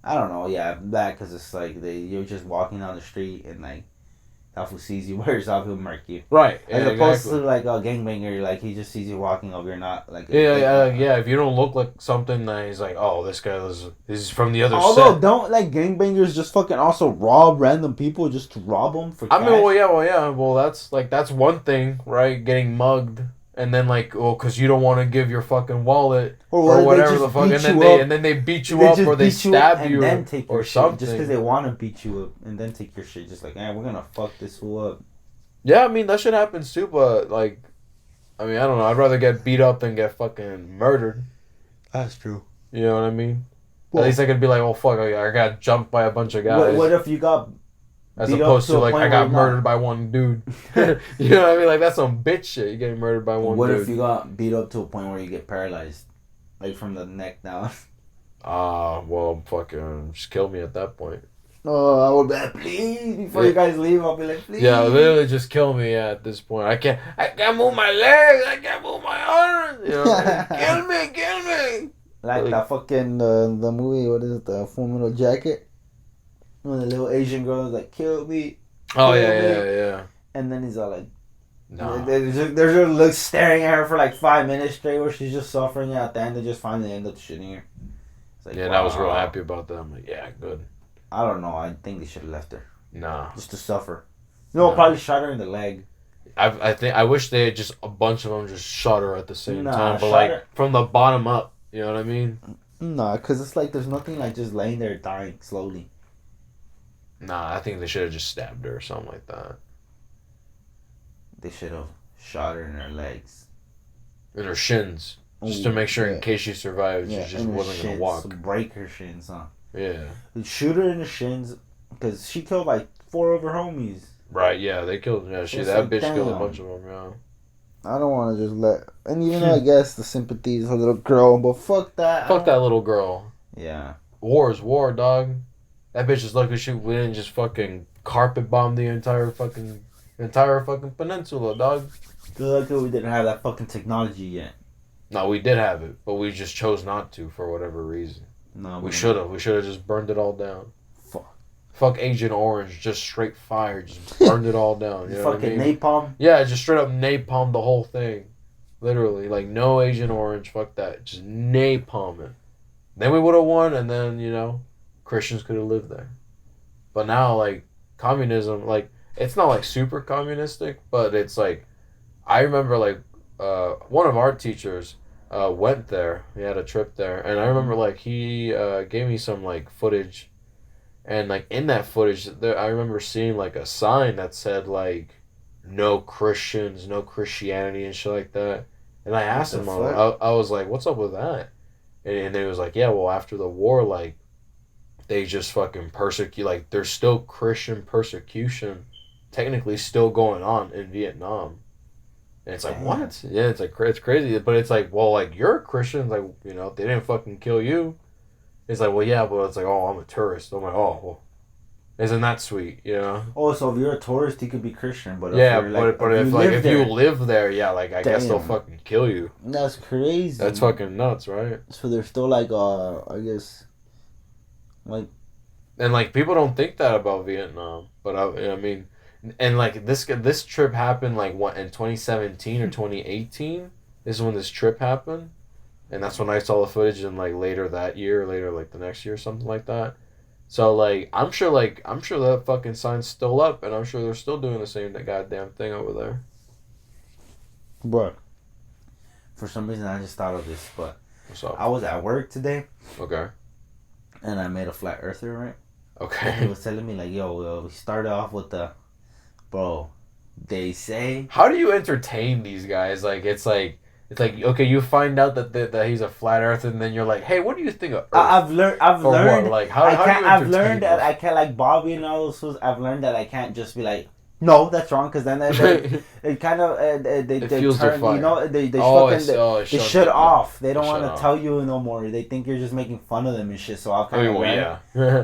I don't know. Yeah, that because it's like you're just walking down the street and like, if he sees you by yourself, he'll murk you. Right. As opposed to like a gangbanger, like he just sees you walking up, you're not like. Yeah. If you don't look like something that he's like, oh, this guy is from the other Although set. don't like gangbangers just fucking also rob random people just to rob them for cash? I mean, well, that's one thing, right? Getting mugged, and then because you don't want to give your fucking wallet or whatever the fuck, and then they beat you up or they stab you then take or your something. Shit, just because they want to beat you up and then take your shit. Just like, we're gonna fuck this fool up. Yeah, I mean that shit happens too, but like, I mean, I don't know. I'd rather get beat up than get fucking murdered. That's true. You know what I mean? Well, at least I could be like, oh fuck, I got jumped by a bunch of guys. What if you got as beat opposed up to like a point I got where you're murdered by one dude. You know what I mean? Like that's some bitch shit. You getting murdered by one What dude. if you got beat up to a point where you get paralyzed, like from the neck down? Well, fucking just kill me at that point. Oh, I would be like, please, before you guys leave, I'll be like, please. Yeah, literally just kill me at this point. I can't move my legs. I can't move my arms. You know, kill me. Like that fucking the movie. What is it? The Full Metal Jacket. When the little Asian girl is like, kill me. Oh kill yeah. And then he's all like, no. They're just like staring at her for like 5 minutes straight, where she's just suffering. And at the end, they just finally end up shitting her. It's like, Yeah, and I was real happy about that. I'm like, yeah, good. I don't know. I think they should have left her. Nah. Just to suffer. No, probably shot her in the leg. I wish they had just a bunch of them just shot her at the same time, but shot like her. from the bottom up. You know what I mean? Nah, because it's like there's nothing like just laying there dying slowly. Nah, I think they should have just stabbed her or something like that. They should have shot her in her legs. In her shins. Just to make sure in case she survived, she just wasn't going to walk. Break her shins, huh? Yeah. Shoot her in the shins, because she killed like 4 of her homies. Right, yeah, they killed, that like, bitch killed a damn. bunch of them, yeah. I don't want to just and even though I guess the sympathy is a little girl, but fuck that. Fuck that little girl. Yeah. War is war, dog. That bitch is lucky we didn't just fucking carpet bomb the entire fucking peninsula, dog. Good luck that we didn't have that fucking technology yet. No, we did have it, but we just chose not to for whatever reason. No, We should have. We should have just burned it all down. Fuck. Fuck Agent Orange, just straight fire, just burned it all down. You know fucking what I mean? napalm. Yeah, just straight up napalm the whole thing. Literally, like no Agent Orange, fuck that, just napalm it. Then we would have won, and then Christians could have lived there. But now, like communism, like it's not like super communistic, but it's like I remember like one of our teachers went there. He had a trip there, and I remember like he gave me some like footage. And like in that footage, there, I remember seeing like a sign that said like, "No Christians, no Christianity," and shit like that. And I asked him, I was like, "What's up with that?" And he was like, "Yeah, well, after the war, like, they just fucking persecute. Like, there's still Christian persecution, technically still going on in Vietnam." And it's like, what? Yeah, it's like it's crazy, but it's like, well, like you're a Christian, like they didn't fucking kill you. It's like, well, yeah, but it's like, oh, I'm a tourist. I'm like, oh, well, isn't that sweet, Oh, so if you're a tourist, you could be Christian, but yeah, if you live there, yeah, like I guess they'll fucking kill you. That's crazy. That's fucking nuts, right? So they're still like, I guess, like, and like people don't think that about Vietnam, but I mean, and like this trip happened like what in 2017 or 2018. This is when this trip happened. And that's when I saw the footage and like later that year, later like the next year, something like that. So like I'm sure that fucking sign's still up, and I'm sure they're still doing the same goddamn thing over there. But for some reason I just thought of this, but what's up? I was at work today. Okay. And I made a flat earther, right? Okay. And he was telling me like, yo, we started off with bro, they say. How do you entertain these guys? Like it's like okay, you find out that he's a flat earther, and then you're like, hey, what do you think of Earth? I've learned. What? Like how do you I've learned that I can't like Bobby and all those fools. I've learned that I can't just be like, no, that's wrong, because then it kind of they turn, they shut off. They don't want to tell you no more. They think you're just making fun of them and shit. So I've kind of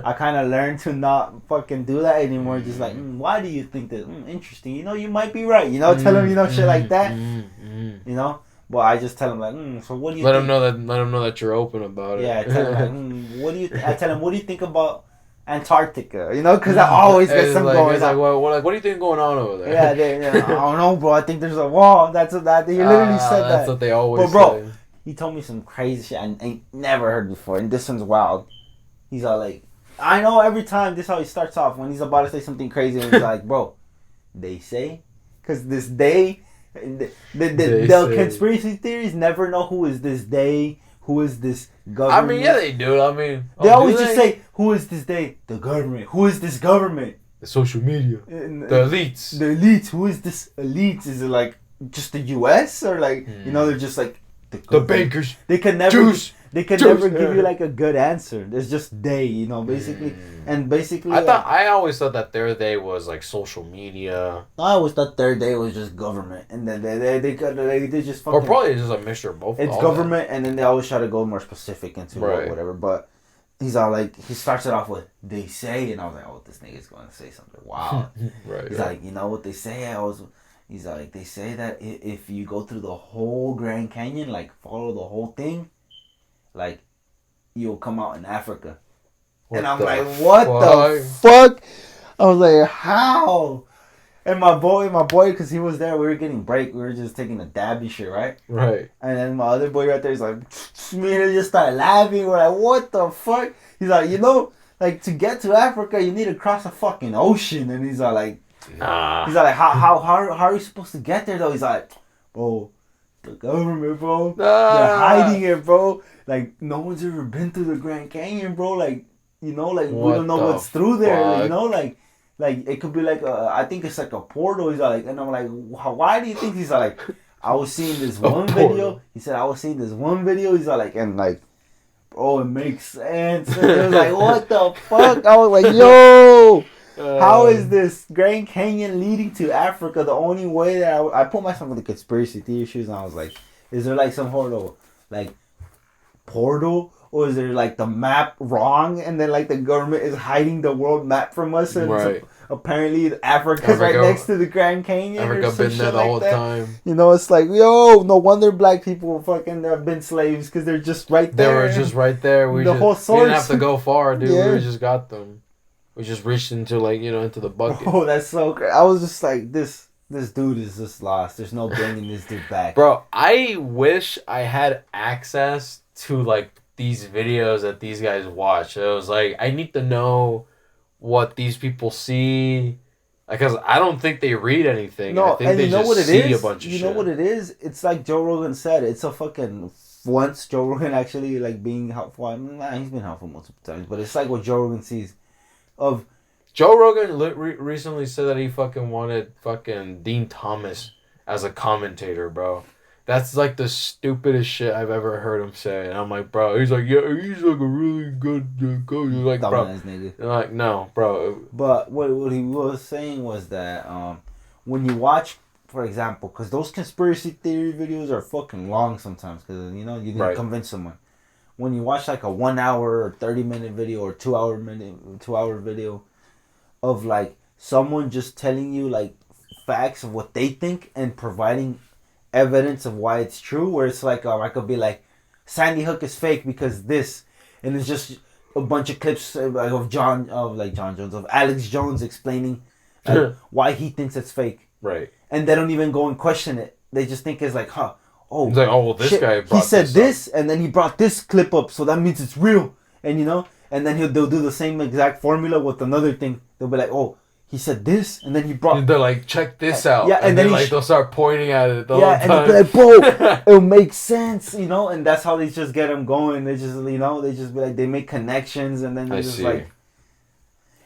I kind of learned to not fucking do that anymore. Just like, why do you think that? Interesting. You might be right. Tell them shit like that. Well, I just tell him like, so what do you? Let him know that you're open about it. Yeah, I tell him like, what do you? I tell him, what do you think about Antarctica? Because I always get some going. It's like, what do you think going on over there? Yeah, I don't know, bro. I think there's a wall. That's what that. He literally said that. That's what they always say. But bro, he told me some crazy shit I ain't never heard before, and this one's wild. He's all like, I know every time this is how he starts off when he's about to say something crazy, and he's like, bro, they say, because this day. The conspiracy theories never know who is this they, who is this government. I mean, yeah, they do. I mean, they always just say, who is this they? The government. Who is this government? The social media. The elites. The elites. Who is this elites? Is it like just the U.S. or like they're just like the bankers? They can never. They can never give you like a good answer. It's just they, basically. And basically... I always thought that their day was like social media. I always thought their day was just government. And then they just fucking... Or probably just a mixture of both. It's government, and then they always try to go more specific into whatever. But he's all like... He starts it off with, they say, and I was like, oh, this nigga's going to say something wild. He's like, you know what they say? He's like, they say that if you go through the whole Grand Canyon, like follow the whole thing, like, you'll come out in Africa. And I'm like, what the fuck? I was like, how? And my boy, because he was there, we were getting break. We were just taking a dab and shit, right? Right. And then my other boy right there, he's like, me and he just started laughing. We're like, what the fuck? He's like, like, to get to Africa, you need to cross a fucking ocean. And he's like, nah. He's like, how are you supposed to get there, though? He's like, bro, the government, bro. They're hiding it, bro. Like, no one's ever been through the Grand Canyon, bro. Like, we don't know what's through there. Like, it could be like I think it's like a portal. He's like, and I'm like, why do you think? He's like, I was seeing this one video. He said, I was seeing this one video. He's like, and like, bro, it makes sense. And it was like, what the fuck? I was like, yo. How is this Grand Canyon leading to Africa? The only way that I put myself in the conspiracy theory shoes, and I was like, is there like some sort of like portal, or is there like the map wrong, and then like the government is hiding the world map from us, and so apparently Africa's right next to the Grand Canyon. Africa been there the whole time. It's like, yo, no wonder black people fucking have been slaves, because they're just right there. They were just right there. We didn't have to go far, dude. We just got them. We just reached into like into the bucket. Oh, that's so great. I was just like, this dude is just lost. There's no bringing this dude back. Bro, I wish I had access to like these videos that these guys watch. It was like I need to know what these people see, because I don't think they read anything. No, I think and they you know just what it see is? a bunch of You shit. know what it is? It's like Joe Rogan said. It's a fucking once Joe Rogan actually like being helpful. I mean, he's been helpful multiple times, but it's like what Joe Rogan sees of. Joe Rogan recently said that he fucking wanted fucking Dean Thomas as a commentator, bro. That's like the stupidest shit I've ever heard him say. And I'm like, bro, he's like, yeah, he's like a really good coach. You're like, bro, Nigga. you're like, no, bro. But what he was saying was that when you watch, for example, because those conspiracy theory videos are fucking long sometimes, because you can Right. convince someone. When you watch like a 1 hour or 30-minute video or 2 hour video of like someone just telling you like facts of what they think and providing evidence of why it's true, where it's like I could be like Sandy Hook is fake because this, and it's just a bunch of clips of John Jones, of Alex Jones explaining why he thinks it's fake, Right. and they don't even go and question it. They just think it's like, oh, he's like, oh well, this shit, guy brought he said this and then he brought this clip up, so that means it's real, and and then they'll do the same exact formula with another thing. They'll be like, oh, he said this, and then he brought. And they're like, check this out. Yeah, and then like they'll start pointing at it. The whole and they'll be like, bro, it'll make sense, and that's how they just get them going. They just, they just be like, they make connections, and then they just like,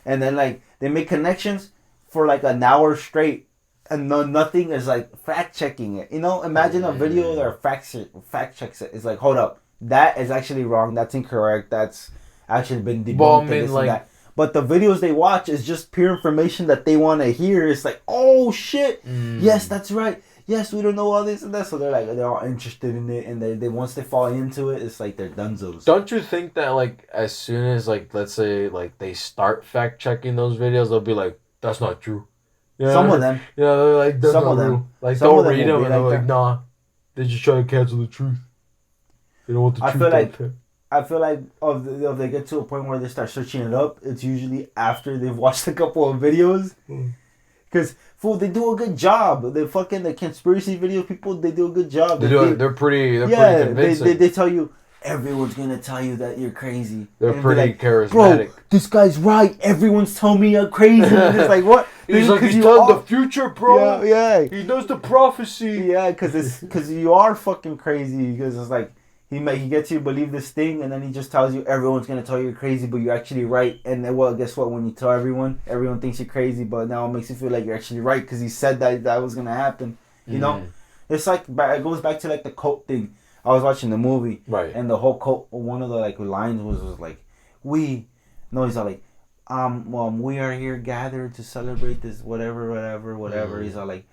and then like they make connections for like an hour straight, and nothing is like fact checking it. Imagine a video that fact checks it. It's like, hold up, that is actually wrong. That's incorrect. That's actually been debunked. Well, I mean, like. That. But the videos they watch is just pure information that they want to hear. It's like, oh shit, yes, that's right. Yes, we don't know all this and that. So they're all interested in it, and they once they fall into it, it's like they're dunzos. Don't you think that like as soon as like let's say like they start fact checking those videos, they'll be like, that's not true. Yeah, some of them. Yeah, they're like that's some of them. Real. Like some they'll read them and they're like, nah, they just try to cancel the truth. They don't want the truth. I feel like if they get to a point where they start searching it up, it's usually after they've watched a couple of videos. Because, they do a good job. The conspiracy video people, they do a good job. They're pretty convincing. They tell you, everyone's going to tell you that you're crazy. They're pretty charismatic. Bro, this guy's right. Everyone's telling me I'm crazy. And it's like, what? He's like, he's telling the future, bro. Yeah. He knows the prophecy. Yeah, because you are fucking crazy. Because it's like, he gets you to believe this thing, and then he just tells you everyone's gonna tell you you're crazy, but you're actually right. And then, well, guess what? When you tell everyone thinks you're crazy, but now it makes you feel like you're actually right because he said that was gonna happen. You know, it's like it goes back to like the cult thing. I was watching the movie, right? And the whole cult, one of the like lines was like, he's all like, we are here gathered to celebrate this whatever. He's all like,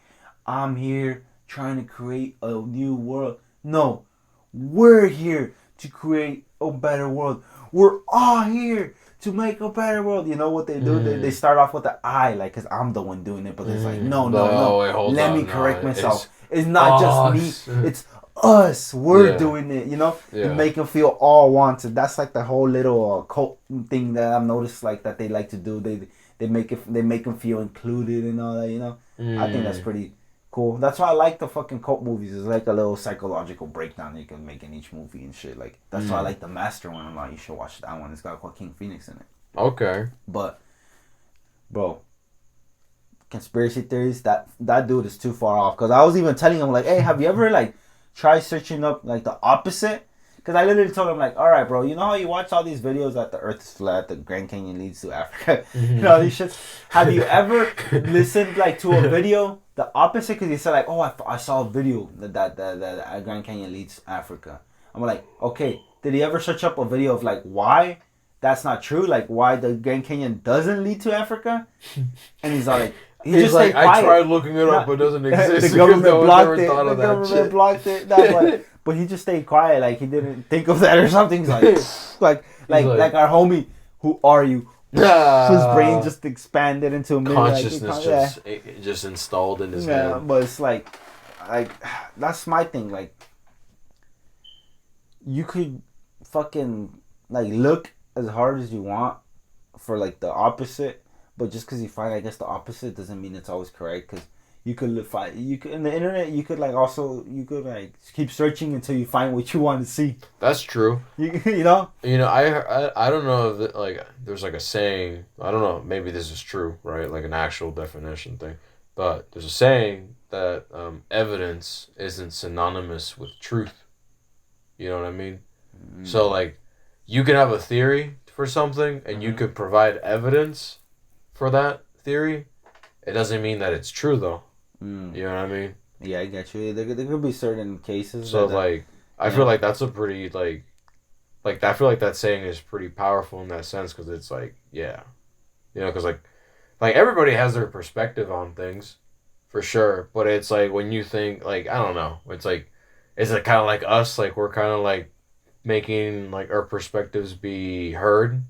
I'm here trying to create a new world. No. We're here to create a better world. We're all here to make a better world. You know what they do? They start off with the I, like, because I'm the one doing it. But it's like, no. Wait, let me correct myself. It's not just me. It's us. We're doing it. To make them feel all wanted. That's like the whole little cult thing that I've noticed, like that they like to do. They make them feel included and all that. I think that's pretty cool. That's why I like the fucking cult movies. It's like a little psychological breakdown you can make in each movie and shit. Like that's why I like the Master one a lot. You should watch that one. It's got Joaquin Phoenix in it. Okay. But, bro, conspiracy theories. That dude is too far off. Cause I was even telling him like, hey, have you ever like tried searching up like the opposite? Because I literally told him like, all right, bro, you know how you watch all these videos that the Earth is flat, the Grand Canyon leads to Africa, these shits. Have you ever listened like to a video the opposite? Because he said like, oh, I saw a video that Grand Canyon leads to Africa. I'm like, okay, did he ever search up a video of like why that's not true? Like why the Grand Canyon doesn't lead to Africa? And he's like. He's like, I tried looking it up, but it doesn't exist. The government blocked it. The government blocked it. But he just stayed quiet, like he didn't think of that or something. He's like our homie. Who are you? His brain just expanded into a minute. Consciousness just installed in his head. Yeah, but it's like that's my thing. Like you could fucking like look as hard as you want for like the opposite, but just because you find, I guess, the opposite doesn't mean it's always correct. Because you could find, you could in the internet, you could like also, you could like keep searching until you find what you want to see. That's true. You know. You know, I don't know if like there's like a saying. I don't know. Maybe this is true, right? Like an actual definition thing. But there's a saying that evidence isn't synonymous with truth. You know what I mean? Mm. So like, you can have a theory for something, and you could provide evidence for that theory. It doesn't mean that it's true, though. Mm. You know what I mean? Yeah, I get you. There could be certain cases. So like, I feel like that's a pretty like I feel like that saying is pretty powerful in that sense, because it's like, yeah, you know, because like everybody has their perspective on things, for sure. But it's like when you think like, I don't know, it's like kind of like us, like we're kind of like making like our perspectives be heard,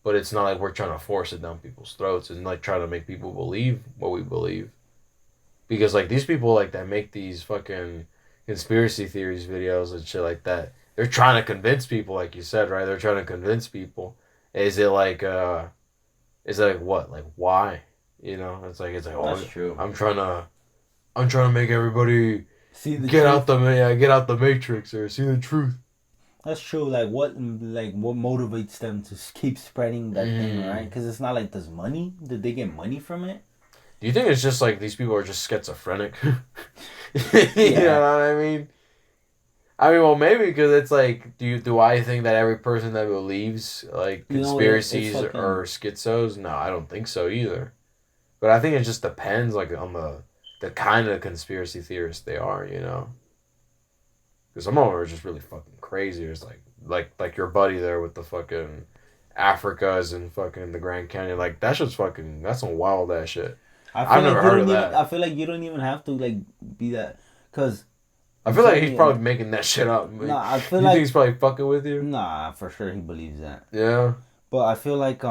but it's not like we're trying to force it down people's throats and like trying to make people believe what we believe, because like these people like that make these fucking conspiracy theories videos and shit like that, they're trying to convince people, like you said, right? They're trying to convince people. Is it like what, like why, you know? It's like that's true. I'm trying to make everybody get out the matrix or see the truth. That's true. Like what motivates them to keep spreading that thing, right? Because it's not like there's money. Did they get money from it? Do you think it's just like these people are just schizophrenic? You know what I mean? I mean, well, maybe because it's like, do I think that every person that believes like conspiracies are schizos? No, I don't think so either. But I think it just depends like on the kind of conspiracy theorists they are, you know. Because some of them are just really fucking crazy. It's like your buddy there with the fucking Africas and fucking the Grand Canyon. Like that shit's fucking, that's some wild ass shit. I've never heard of that. I feel like you don't even have to like be that, because I feel like he's probably making that shit up. Nah, I feel you think he's probably fucking with you? Nah, for sure he believes that. Yeah. But I feel like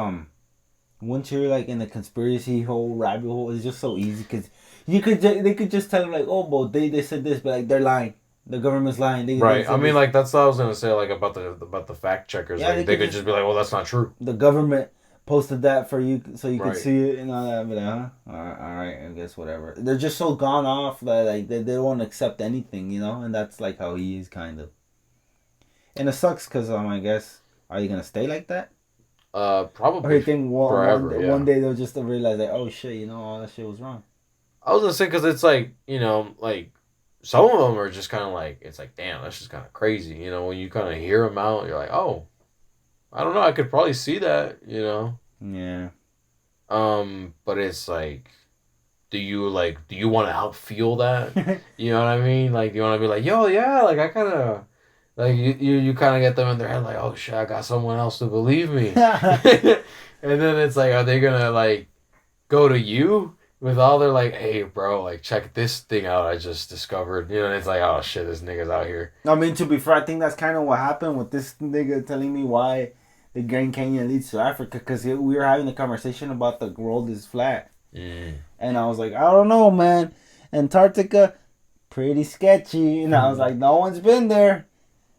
once you're like in the conspiracy hole, rabbit hole, it's just so easy, because they could just tell him like, oh, well, they said this, but like they're lying. The government's lying. Right. I mean, like that's what I was gonna say, like about the fact checkers. Yeah, like, they could just be like, well, that's not true. The government posted that for you so you could see it and all that. But huh? All right, I guess whatever. They're just so gone off that like they don't accept anything, you know, and that's like how he is kind of. And it sucks because I guess, are you gonna stay like that? Probably. Or you think one day they'll just realize like, oh shit, you know, all that shit was wrong. I was gonna say, because it's like, you know, like some of them are just kind of like, it's like, damn, that's just kind of crazy, you know, when you kind of hear them out, you're like, oh, I don't know, I could probably see that, you know. Yeah. But it's like, do you want to help feel that? You know what I mean? Like, you want to be like, yo, yeah, like I kind of, like you kind of get them in their head like, oh shit, I got someone else to believe me. And then it's like, are they gonna like go to you with all their like, hey bro, like check this thing out I just discovered, you know? And it's like, oh shit, this nigga's out here. I mean, to be fair, I think that's kind of what happened with this nigga telling me why the Grand Canyon leads to Africa, because we were having a conversation about the world is flat. And I was like, I don't know, man. Antarctica, pretty sketchy. And I was like, no one's been there.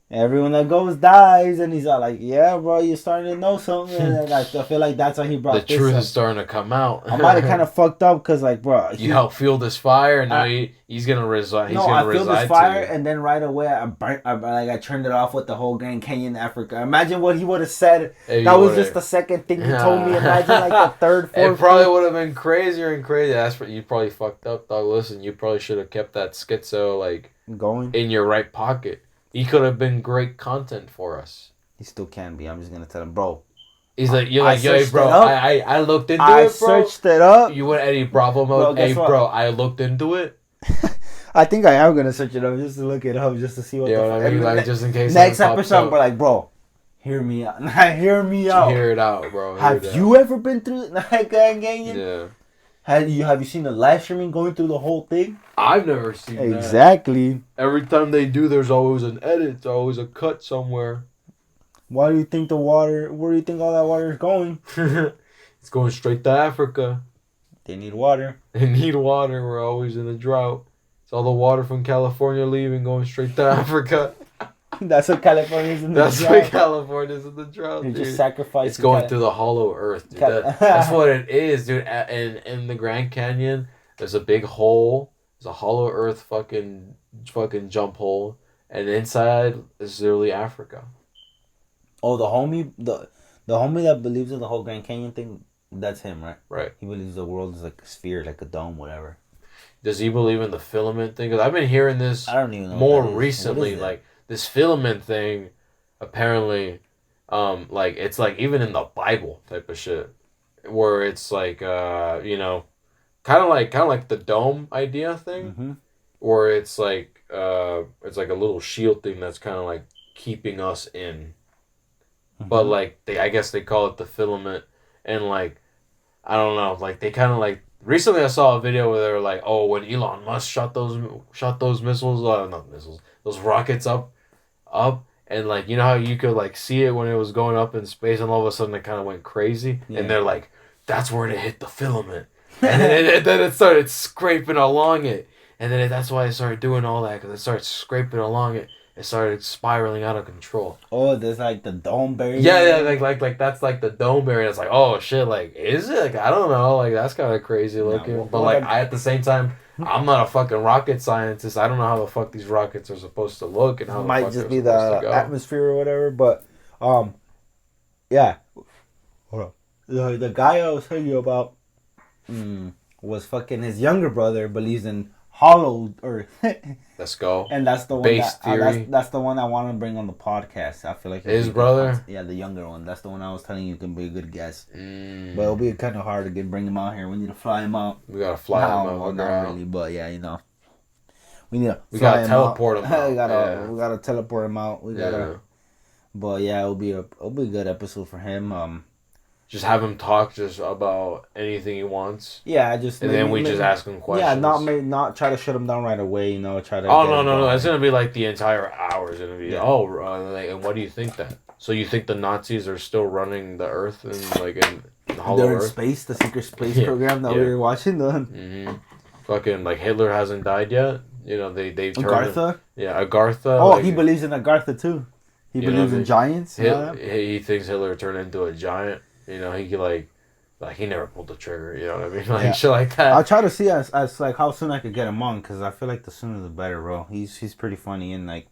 Everyone that goes dies. And he's all like, yeah, bro, you're starting to know something. And I feel like that's why he brought the this truth up. Is starting to come out. I might have kind of fucked up because, like, bro, you helped fuel this fire, and now he's gonna reside. No, I fueled this fire, and then right away I turned it off with the whole Grand Canyon, Africa. Imagine what he would have said. Hey, that was just the second thing he told me. Imagine like the third, fourth. It probably would have been crazier and crazier. That's what you probably fucked up, dog. Listen, you probably should have kept that schizo like going in your right pocket. He could have been great content for us. He still can be. I'm just gonna tell him, bro. He's like, you're like, yo, bro, I looked into it, bro. I searched it up. You went Eddie Bravo mode. Hey, bro, I looked into it. I think I am gonna search it up just to look it up, just to see what. Yeah, I mean, like just in case. Next episode, but like, bro, hear me out. Hear me out. Hear it out, bro. Have you ever been through the Grand Canyon? Yeah. Have you seen the live streaming going through the whole thing? I've never seen that. Exactly. Every time they do, there's always an edit. There's always a cut somewhere. Why do you think where do you think all that water is going? It's going straight to Africa. They need water. They need water. We're always in a drought. It's all the water from California leaving, going straight to Africa. That's what California's in the That's drought. why California's in the drought, You're dude. just sacrificing. It's going through the hollow earth, dude. That's what it is, dude. In the Grand Canyon, there's a big hole. There's a hollow earth fucking jump hole, and inside is literally Africa. Oh, the homie that believes in the whole Grand Canyon thing, that's him, right? Right. He believes the world is like a sphere, like a dome, whatever. Does he believe in the filament thing? Because I've been hearing this I don't even know more what that is. recently. What is Like this filament thing, apparently, like it's like even in the Bible type of shit, where it's like kind of like the dome idea thing, Mm-hmm. where it's like a little shield thing that's kind of like keeping us in. Mm-hmm. But like I guess they call it the filament, and like I don't know, like they kind of like recently I saw a video where they were like, oh, when Elon Musk shot those missiles, not missiles, those rockets up, and like you know how you could like see it when it was going up in space, and all of a sudden it kind of went crazy, and they're like, that's where it hit the filament, and then it started scraping along it, and then that's why it started doing all that because it started scraping along it. It started spiraling out of control. Oh, there's like the dome barrier. Yeah, like that's like the dome barrier. It's like, oh shit, like is it? Like I don't know, like that's kind of crazy looking. But like I at the same time, I'm not a fucking rocket scientist. I don't know how the fuck these rockets are supposed to look and how the might fuck just they're be supposed the to go. atmosphere or whatever. But yeah. Hold on. The guy I was telling you about was fucking his younger brother believes in hollow earth. Let's go. And that's the one Base theory. that's the one I want to bring on the podcast. I feel like His brother? Yeah, the younger one. That's the one I was telling you can be a good guess. Mm. But it'll be kind of hard to bring him out here. We need to fly him out. We gotta fly him out. Well, not really, but yeah, you know. We need to We gotta teleport him out. We gotta teleport him out. But yeah, it'll be a good episode for him. Just have him talk just about anything he wants. Yeah, then we just ask him questions. Yeah, not try to shut him down right away. You know, try to. Oh no! It's gonna be like the entire hour is gonna be. Yeah. Like, and what do you think that? So you think the Nazis are still running the Earth and like in the hollow They're in Earth? space, the secret space program that we were watching. Fucking like Hitler hasn't died yet. You know they turned. Agartha. Agartha. Oh, like, he believes in Agartha too. He believes in giants. He thinks Hitler turned into a giant. You know, he could like he never pulled the trigger. You know what I mean? Like shit like that. I'll try to see as like how soon I could get him on because I feel like the sooner the better, bro. He's pretty funny and like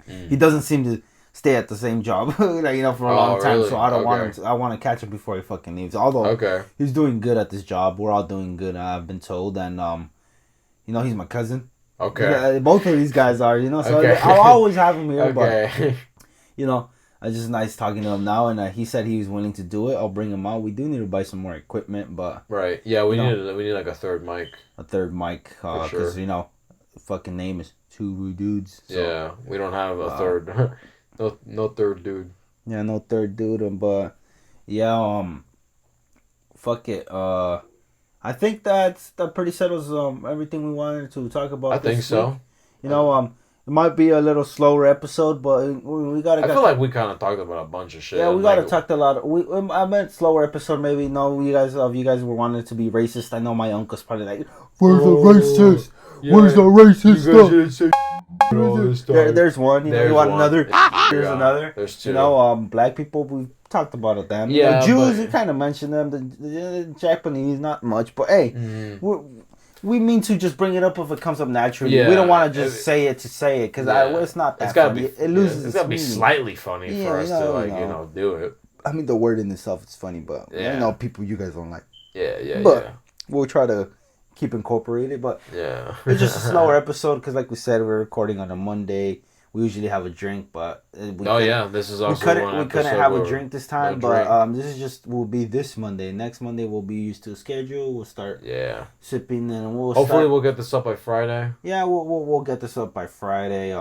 he doesn't seem to stay at the same job like you know for a long time. Really? So I don't want him. I want to catch him before he fucking leaves. Although he's doing good at this job, we're all doing good. I've been told, and you know he's my cousin. Okay. Both of these guys are, you know, so I'll always have him here. But you know. It's just nice talking to him now, and he said he was willing to do it. I'll bring him out. We do need to buy some more equipment, but right, yeah, we need like a third mic. A third mic, because you know, the fucking name is Two Dudes. So, yeah, we don't have a third. no third dude. Yeah, no third dude. But yeah, fuck it. I think that pretty settles everything we wanted to talk about. I think so. Week. You know, it might be a little slower episode, but we gotta. I feel like we kind of talked about a bunch of shit. Yeah, we gotta talk a lot. I meant slower episode. Maybe you guys were wanting it to be racist. I know my uncle's probably like, "Where's the racist? Yeah, where's the racist stuff?" There's one. You know, you want another? There's another. There's two. You know, black people. We've talked about them. Yeah, the Jews. We kind of mentioned them. The Japanese, not much. But hey, we mean to just bring it up if it comes up naturally. Yeah, we don't want to just say it because it's not that funny. It loses it's got to be slightly funny for us to do it. I mean, the word in itself is funny, but you know, people you guys don't like. Yeah. But we'll try to keep incorporated. But it's just a slower episode because, like we said, we're recording on a Monday. We usually have a drink, but this is also we couldn't have a drink this time, but this will be this Monday. Next Monday we'll be used to a schedule. We'll start sipping, and we'll get this up by Friday. Yeah, we'll get this up by Friday.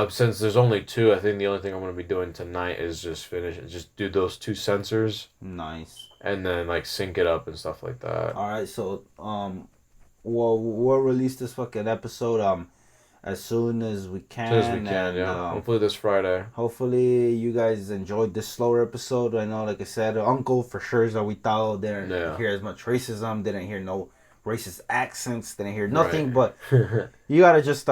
Since there's only two, I think the only thing I'm gonna be doing tonight is just do those two sensors. Nice. And then like sync it up and stuff like that. All right, so we'll release this fucking episode as soon as we can. Hopefully this Friday. Hopefully you guys enjoyed this slower episode. I know, like I said, Uncle for sure is Awitao. Didn't hear as much racism. Didn't hear no racist accents. Didn't hear nothing. But you gotta just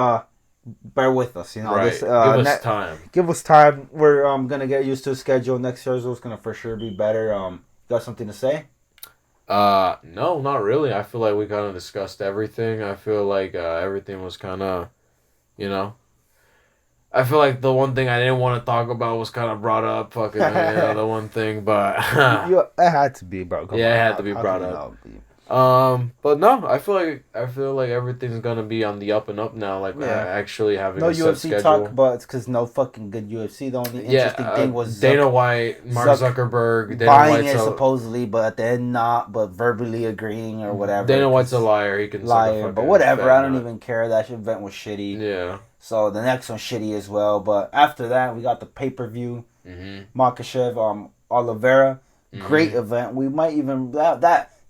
bear with us. You know, Right. this Give us time. Give us time. We're gonna get used to the schedule. Next Thursday's gonna for sure be better. Got something to say? No, not really. I feel like we kind of discussed everything. I feel like everything was kind of, you know. I feel like the one thing I didn't want to talk about was kind of brought up. Fucking, the one thing, but It had to be, bro. Come on. it had to be How brought can you up. not be? But no, I feel like everything's gonna be on the up and up now. Like actually having no a set UFC schedule. talk, but it's because no fucking good UFC. The only interesting thing was Dana White, Mark Zuckerberg, Dana buying White's it supposedly, but at the end not, but verbally agreeing or whatever. Dana White's a liar. He can liar, but whatever. I don't even care. That event was shitty. Yeah. So the next one's shitty as well. But after that, we got the pay-per-view. Makhachev, Oliveira. Great event. We might even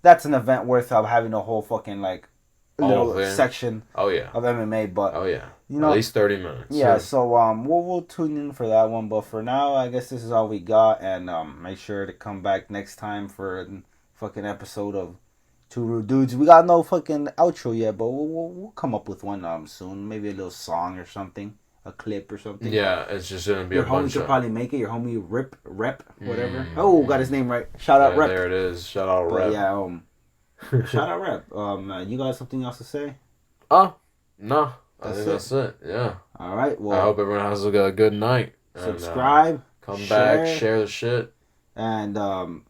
that's an event worth of having a whole fucking like little section of MMA. But you know, at least 30 minutes. Yeah. So we'll tune in for that one. But for now, I guess this is all we got. And make sure to come back next time for a fucking episode of Two Rude Dudes. We got no fucking outro yet, but we'll come up with one soon. Maybe a little song or something, a clip or something. Yeah, it's just gonna be your a homie bunch could of... probably make it. Your homie Rep, whatever. Oh, got his name right. Shout out Rep. There it is. Shout out Rep. Yeah, shout out Rep. You got something else to say? No. I think that's it. Yeah. All right. Well, I hope everyone has a good night. Subscribe. Come back. Share the shit. And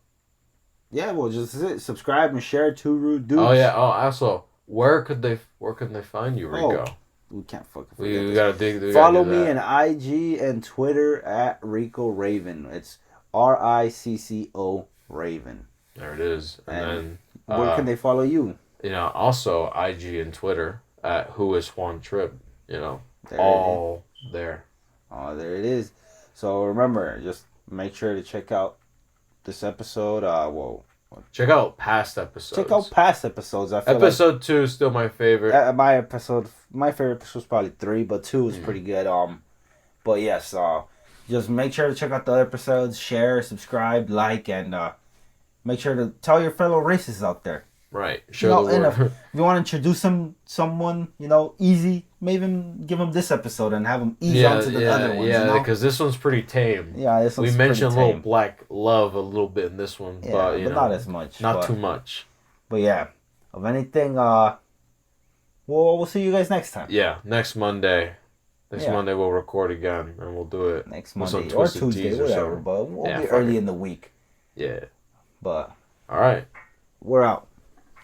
yeah, well, just it. Subscribe and share Two Rude Dudes. Oh yeah. Oh, also, where could they find you, Rico? We can't fucking forget we gotta dig. Follow me on IG and Twitter at Rico Raven. It's RICCO Raven. There it is. And then where can they follow you? You know, also IG and Twitter at Who Is Juan Trip. You know, there all there. Oh, there it is. So remember, just make sure to check out this episode. Check out past episodes. Check out past episodes. I feel episode 2 is still my favorite. My favorite episode was probably 3, but 2 was pretty good. But yes, just make sure to check out the other episodes. Share, subscribe, like, and make sure to tell your fellow racists out there. Right. Sure. If you want to introduce someone, easy, maybe give them this episode and have them ease onto the other ones. Yeah, because this one's pretty tame. Yeah, this one's we mentioned pretty a little black love a little bit in this one, but not as much. Not too much. But yeah, of anything, we'll see you guys next time. Yeah, next Monday. Monday we'll record again and we'll do it next Monday or Tuesday, whatever. But we'll be early in the week. Yeah. But all right, we're out.